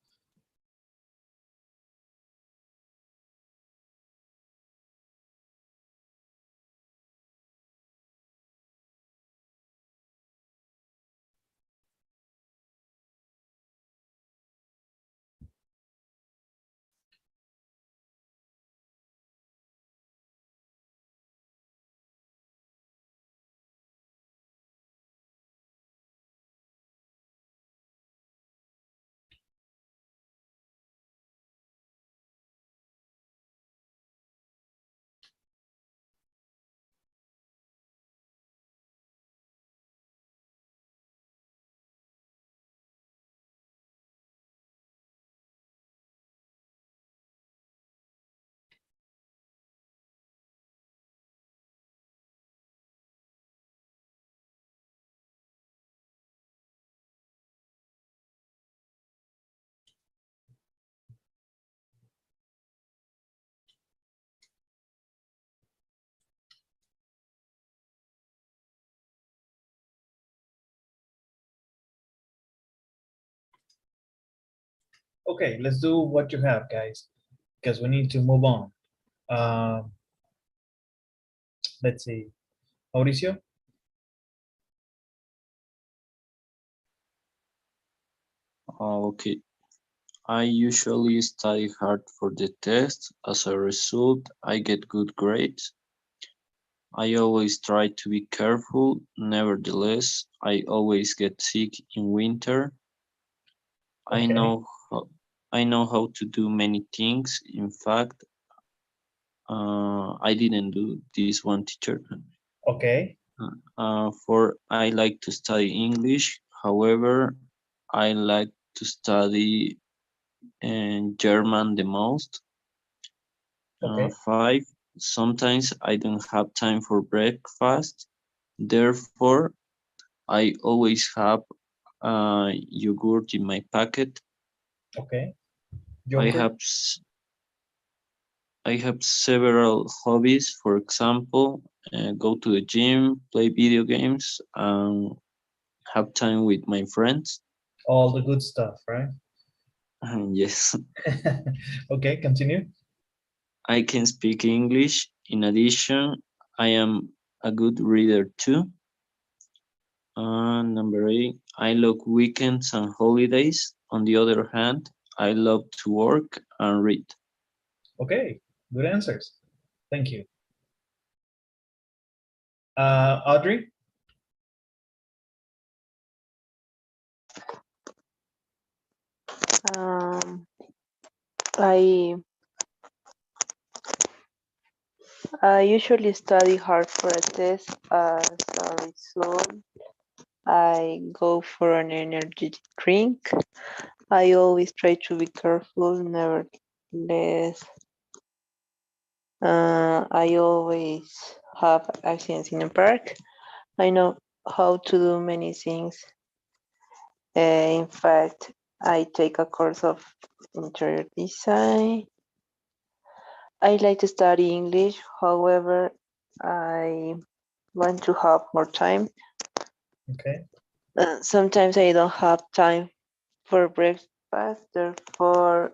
Okay, let's do what you have, guys, because we need to move on. Let's see. Mauricio? Okay. I usually study hard for the test. As a result, I get good grades. I always try to be careful. Nevertheless, I always get sick in winter. I Okay. know how to do many things. In fact, I didn't do this one, teacher. Okay. For I like to study English. However, I like to study German the most. Okay. 5. Sometimes I don't have time for breakfast. Therefore, I always have yogurt in my packet. Okay. I Yogurt. have I have several hobbies. For example, go to the gym, play video games, and have time with my friends. All the good stuff, right? Yes, Okay, continue. I can speak English. In addition, I am a good reader too. Number 8, I love weekends and holidays. On the other hand, I love to work and read. Okay, good answers. Thank you. Audrey? Um, I I usually study hard for a test. As a result, I go for an energy drink. I always try to be careful, nevertheless. I always have accidents in the park. I know how to do many things. In fact, I take a course of interior design. I like to study English. However, I want to have more time. Okay. Sometimes I don't have time for breakfast, therefore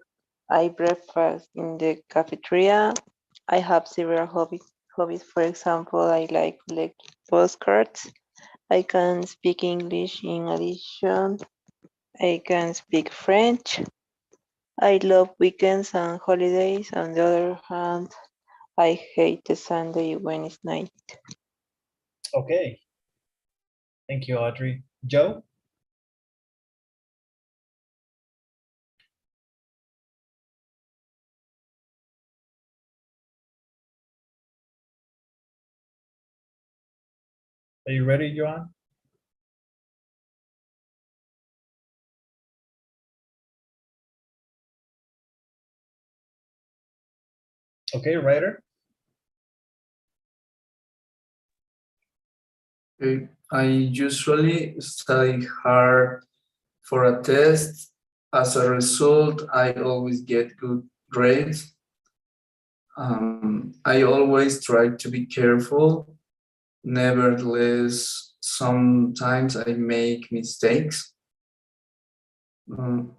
I breakfast in the cafeteria. I have several hobbies. For example, I like collect postcards. I can speak English. In addition, I can speak French. I love weekends and holidays. On the other hand, I hate the Sunday when it's night. Okay. Thank you, Audrey. Joe? Are you ready, Joan? Okay, writer? Okay. I usually study hard for a test. As a result, I always get good grades. I always try to be careful. Nevertheless, sometimes I make mistakes.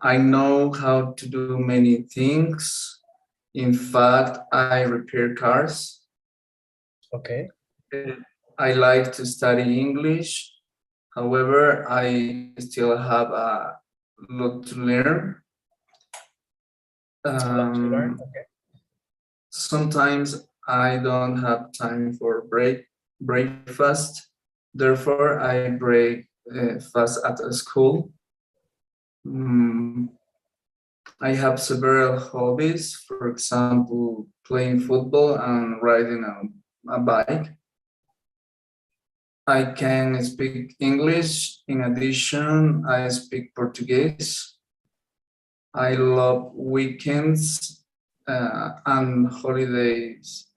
I know how to do many things. In fact, I repair cars. Okay. I like to study English. However, I still have a lot to learn. A lot to learn. Um, Okay. Sometimes I don't have time for breakfast. Therefore, I break fast at a school. Mm, I have several hobbies, for example, playing football and riding a bike. I can speak English. In addition, I speak Portuguese. I love weekends and holidays.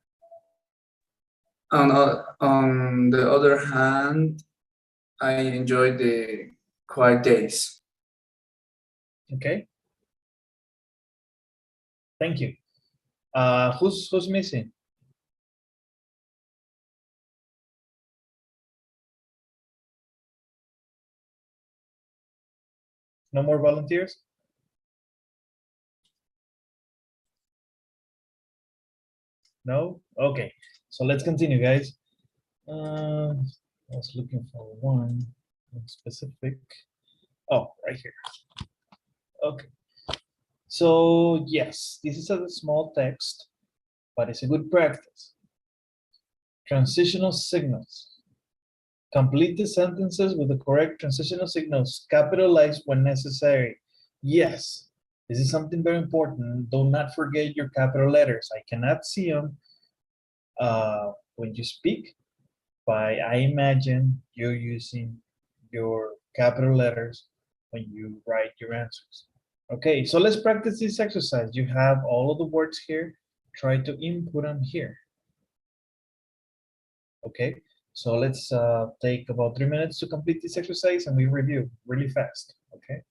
On the other hand, I enjoy the quiet days. Okay. Thank you. Who's missing? No more volunteers? No? Okay. So let's continue, guys. I was looking for one specific. Oh, right here. Okay. So yes, this is a small text, but it's a good practice. Transitional signals. Complete the sentences with the correct transitional signals. Capitalize when necessary. Yes, this is something very important. Do not forget your capital letters. I cannot see them when you speak, but I imagine you're using your capital letters when you write your answers. Okay, so let's practice this exercise. You have all of the words here. Try to input them here. Okay, so let's take about 3 minutes to complete this exercise and we review really fast. Okay.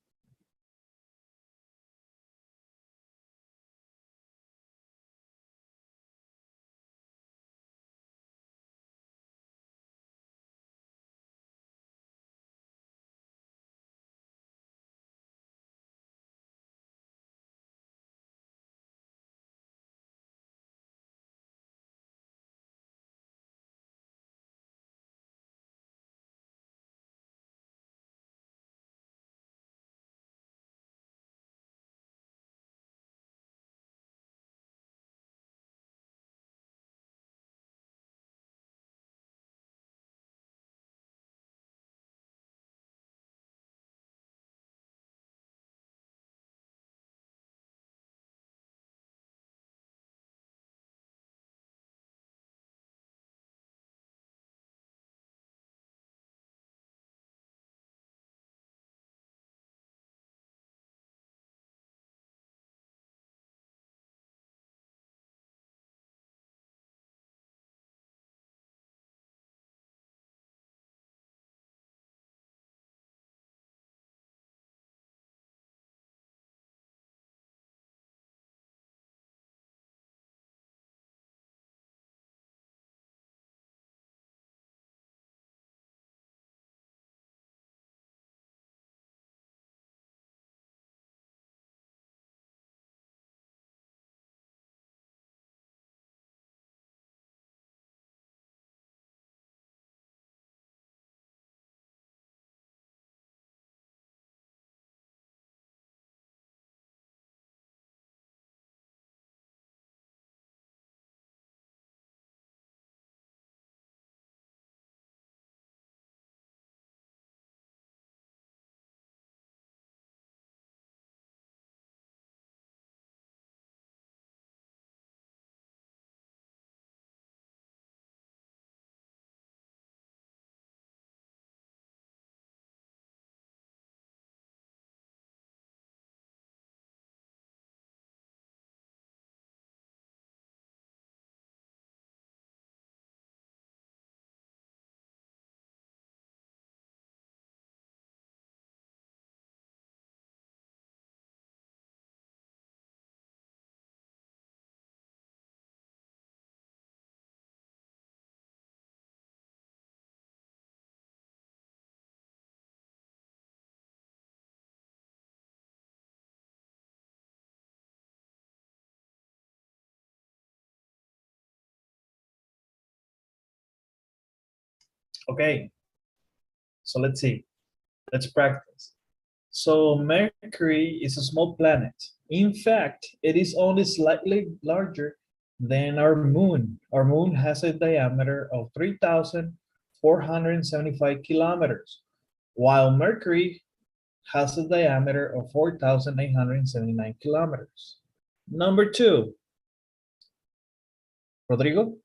Okay, so let's see. Let's practice. So Mercury is a small planet. In fact, it is only slightly larger than our moon. Our moon has a diameter of 3,475 kilometers, while Mercury has a diameter of 4,879 kilometers. Number 2. Rodrigo?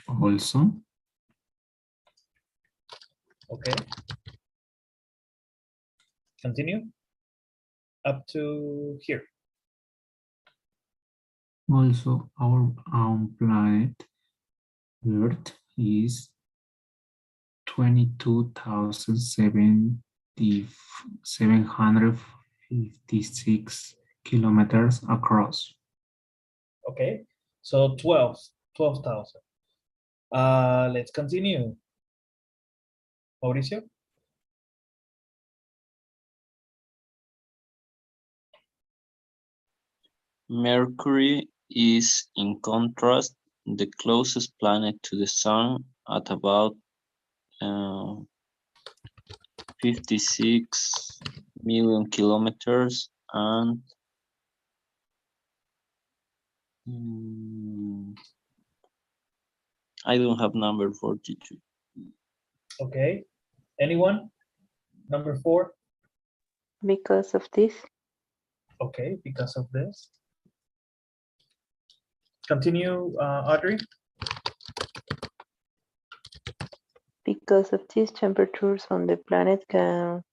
Also, Okay. Continue. Up to here. also our own planet, Earth, is 22,756 kilometers across. Okay. So 12,000. Let's continue. Mauricio? Mercury is, in contrast, the closest planet to the Sun at about 56 million kilometers and I don't have number 42. Okay. Anyone? Number 4. Because of this, Okay, because of this. Continue, Audrey. because of this, temperatures on the planet can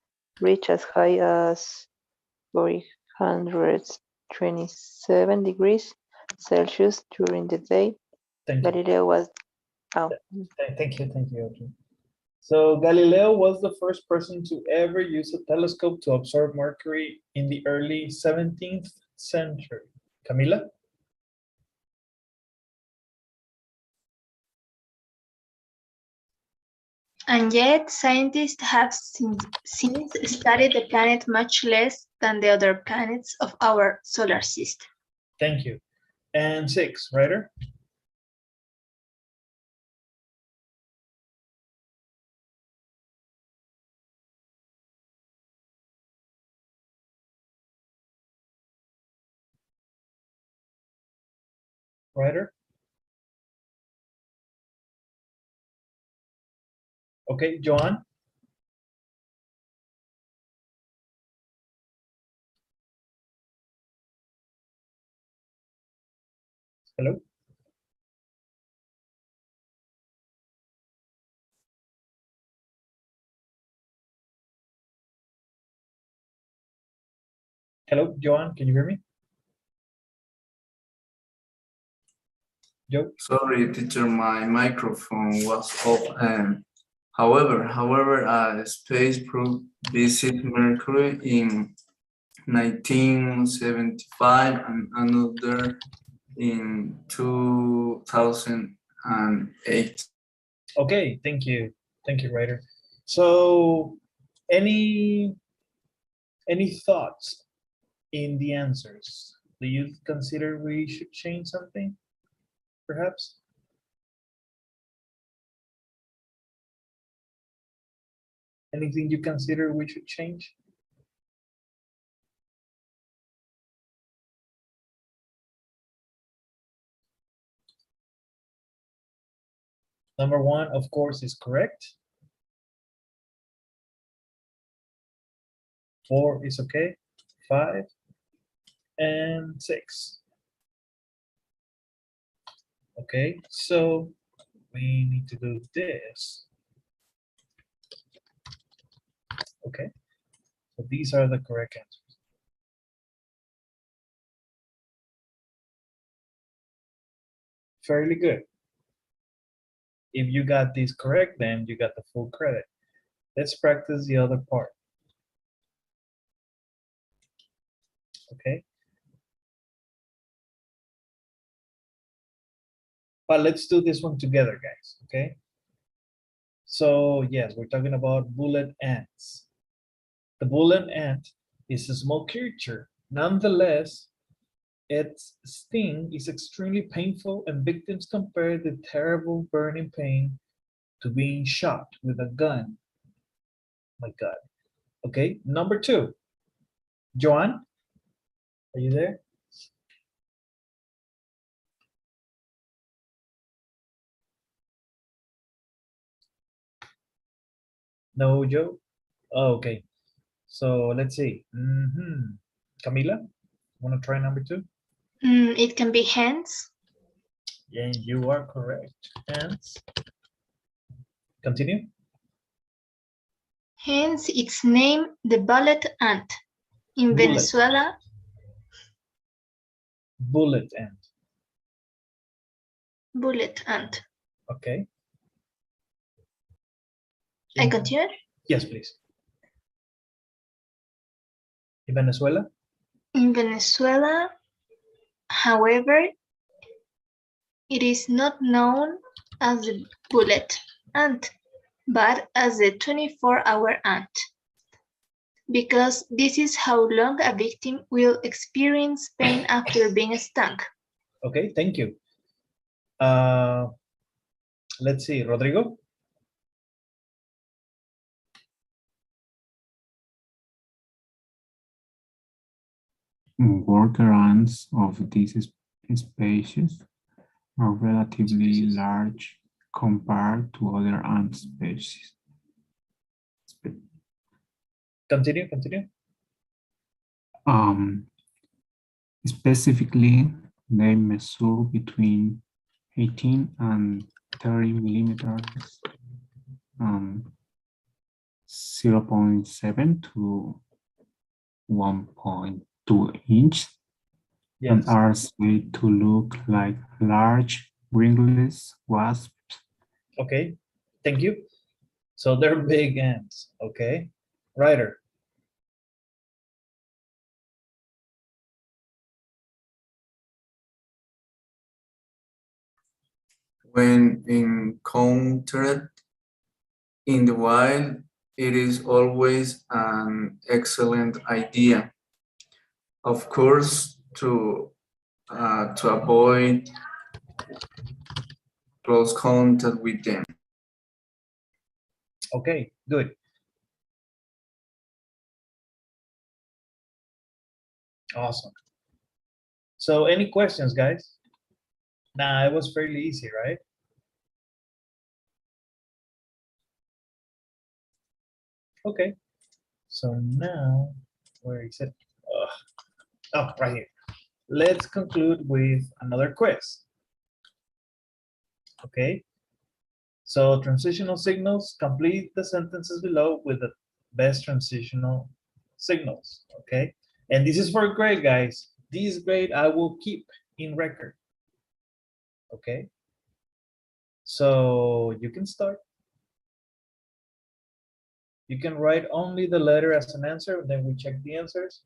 reach as high as 427 degrees Celsius during the day. Thank you. Galileo was, oh, Thank you, Audrey. So Galileo was the first person to ever use a telescope to observe Mercury in the early 17th century. Camila? And yet, scientists have since studied the planet much less than the other planets of our solar system. Thank you. And 6, writer? Writer? Okay, Joan? Hello? Hello, Joan, can you hear me? Joe? Sorry, teacher, my microphone was off. However, a space probe visit Mercury in 1975 and another in 2008. Okay, thank you. Thank you, writer. So any thoughts in the answers? Do you consider we should change something, perhaps? Anything you consider we should change? Number 1, of course, is correct. 4 is okay. 5 and 6. Okay, so we need to do this. Okay, so these are the correct answers. Fairly good. If you got these correct, then you got the full credit. Let's practice the other part. Okay. But let's do this one together, guys, okay? So yes, we're talking about bullet ants. The bullet ant is a small creature. Nonetheless, Its sting is extremely painful, and victims compare the terrible burning pain to being shot with a gun. My God. Okay, number 2. Joan, are you there? No, Joe? Oh, okay. So let's see. Camila, want to try number 2? It can be hands. Yeah, you are correct. Hands. Continue. Hence its name, the bullet ant. In Bullet. Venezuela, Bullet end. bullet ant. Okay. I continue? Yes, please. In Venezuela? In Venezuela, however, it is not known as the bullet ant, but as the 24-hour ant, because this is how long a victim will experience pain after being stung. Okay, thank you. Let's see, Rodrigo. Worker ants of this species are relatively large compared to other ant species. Continue. Specifically, they measure between 18 and 30 millimeters, 0.7 to 1.2 inch, and Yes. are said to look like large wingless wasps. Okay, thank you. So they're big ants. Okay. Ryder. When encountered in the wild, it is always an excellent idea. Of course, to avoid close contact with them. Okay, good. Awesome. So any questions, guys? Nah, it was fairly easy, right? Okay. So now, where is it? Oh, right here. Let's conclude with another quiz. Okay. So transitional signals, complete the sentences below with the best transitional signals. Okay. And this is for grade, guys. This grade I will keep in record. Okay. So you can start. You can write only the letter as an answer, then we check the answers.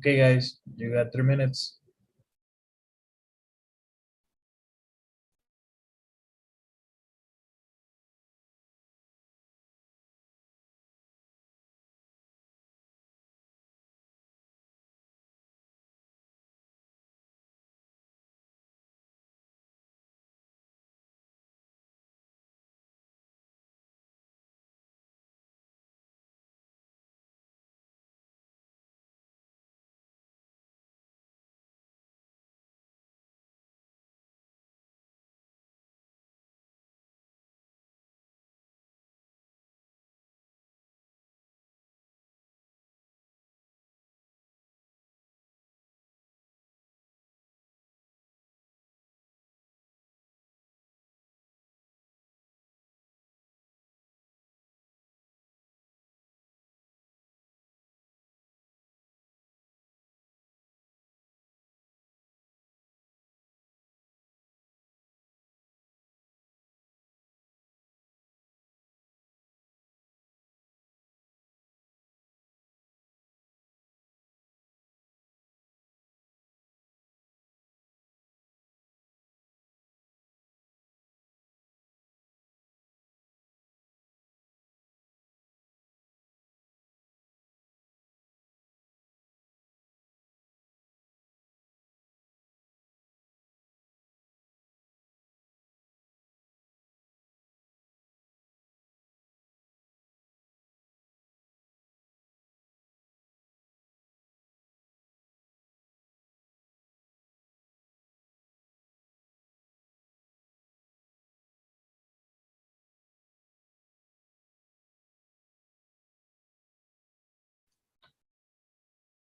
Okay, guys, you got 3 minutes.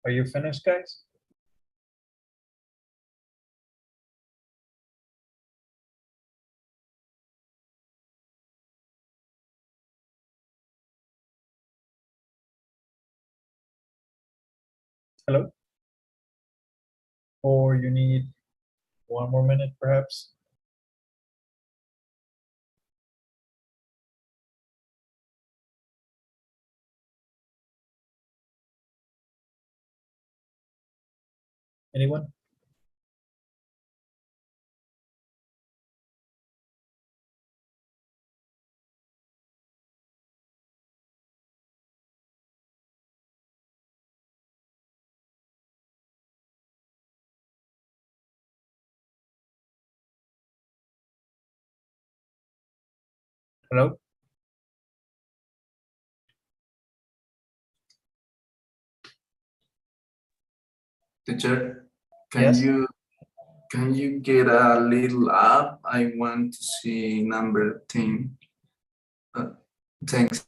Are you finished, guys? Hello? Or you need 1 more minute, perhaps? Anyone? Hello? Teacher, Yes? can you get a little up? I want to see number 10. Thanks.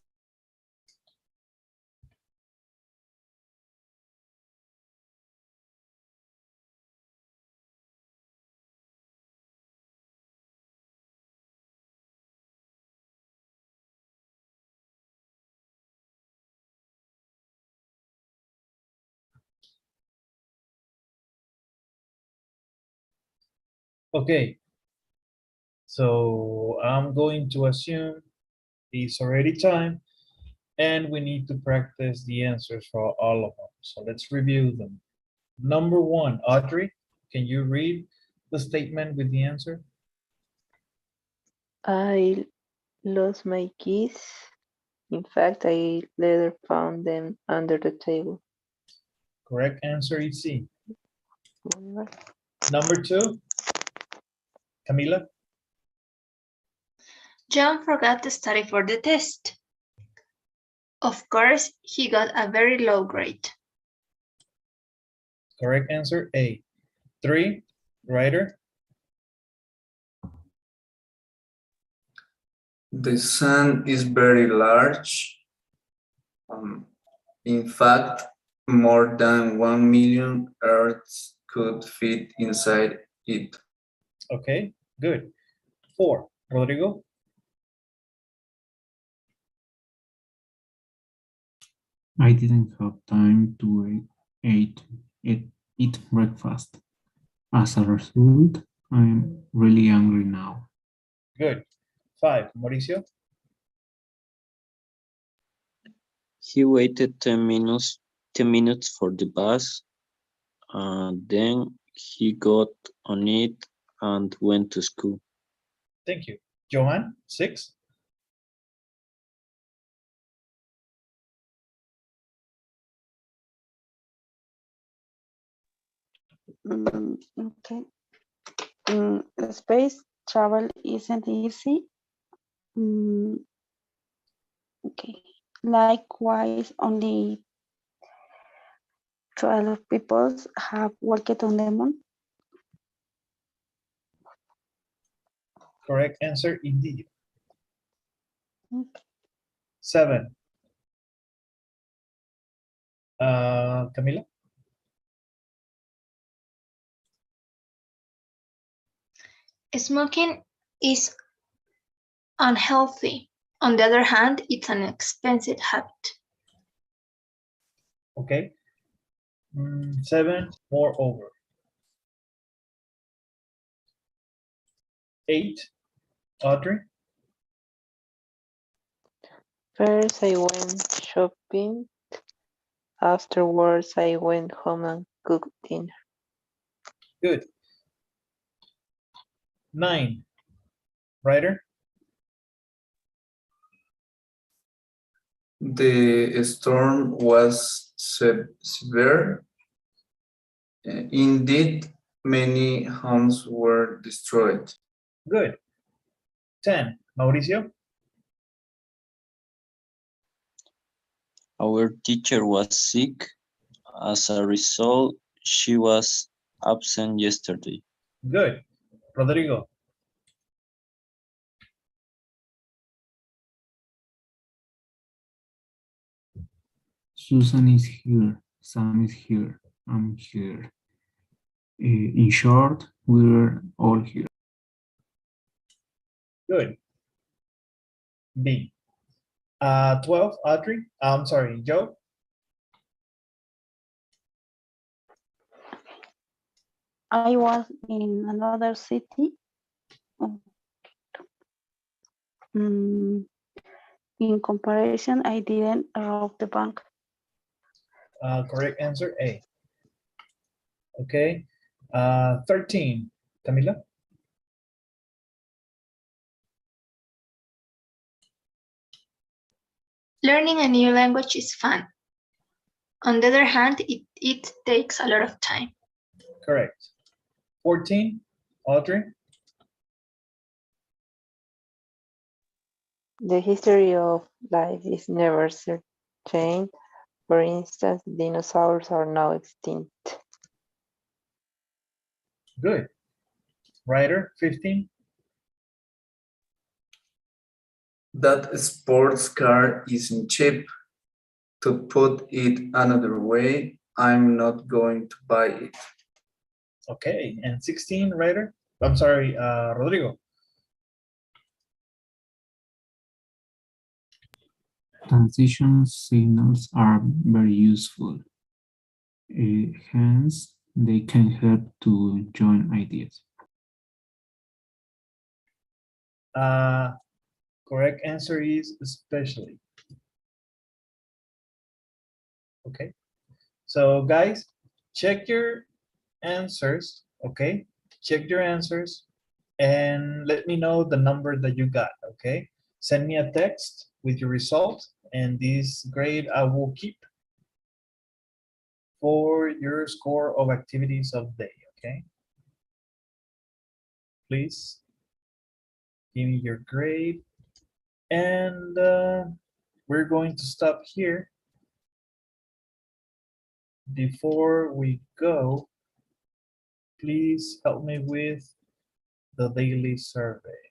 Okay. So I'm going to assume it's already time and we need to practice the answers for all of them. So let's review them. Number 1, Audrey, can you read the statement with the answer? I lost my keys. In fact, I later found them under the table. Correct answer is C. Alright. Number 2, Camila. John forgot to study for the test. Of course, he got a very low grade. Correct answer A. 3, Ryder. The sun is very large. In fact, more than 1 million Earths could fit inside it. Okay, good. 4, Rodrigo. I didn't have time to eat breakfast. As a result, I'm really hungry now. Good. 5, Mauricio. He waited 10 minutes for the bus Then he got on it and went to school. Thank you. Johan, 6. Okay. Space travel isn't easy. Mm, okay. Likewise, only 12 people have worked on the moon. Correct answer indeed. Okay. 7. Camila? Smoking is unhealthy. On the other hand, it's an expensive habit. Okay. 7, moreover. 8, Audrey? First, I went shopping. Afterwards, I went home and cooked dinner. Good. 9, Ryder? The storm was severe. Indeed, many homes were destroyed. Good. 10, Mauricio? Our teacher was sick. As a result, she was absent yesterday. Good. Rodrigo? Susan is here. Sam is here. I'm here. In short, we're all here. Good. B. 12, Audrey? I'm sorry, Joe? I was in another city. Mm, in comparison, I didn't rob the bank. Correct answer, A. Okay. 13, Camila? Learning a new language is fun. On the other hand, it takes a lot of time. Correct. 14, Audrey? The history of life is never certain. For instance, dinosaurs are now extinct. Good. Ryder, 15? That sports car isn't cheap. To put it another way, I'm not going to buy it. Okay. And 16, Ryder? I'm sorry, Rodrigo. Transition signals are very useful. Hence, they can help to join ideas. Correct answer is especially. Okay. So guys, check your answers. Okay. Check your answers and let me know the number that you got. Okay. Send me a text with your result, and this grade I will keep for your score of activities of the day. Okay. Please give me your grade, and we're going to stop here. Before we go, please help me with the daily survey.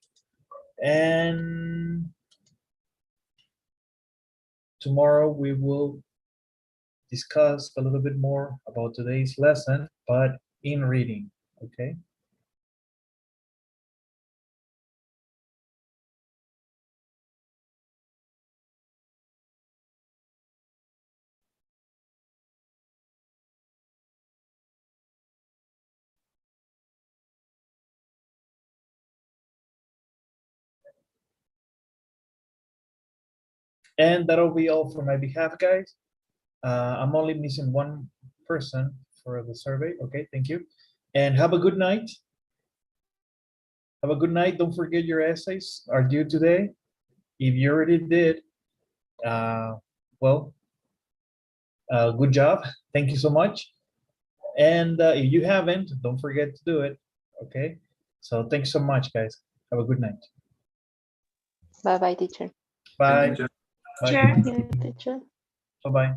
And tomorrow we will discuss a little bit more about today's lesson, but in reading, okay? And that'll be all for my behalf, guys. I'm only missing one person for the survey. Okay, thank you. And have a good night. Have a good night. Don't forget your essays are due today. If you already did, well, good job. Thank you so much. And if you haven't, don't forget to do it. Okay. So thanks so much, guys. Have a good night. Bye bye, teacher. Bye. Thank you. Bye. Sure. Yeah, teacher. Bye-bye.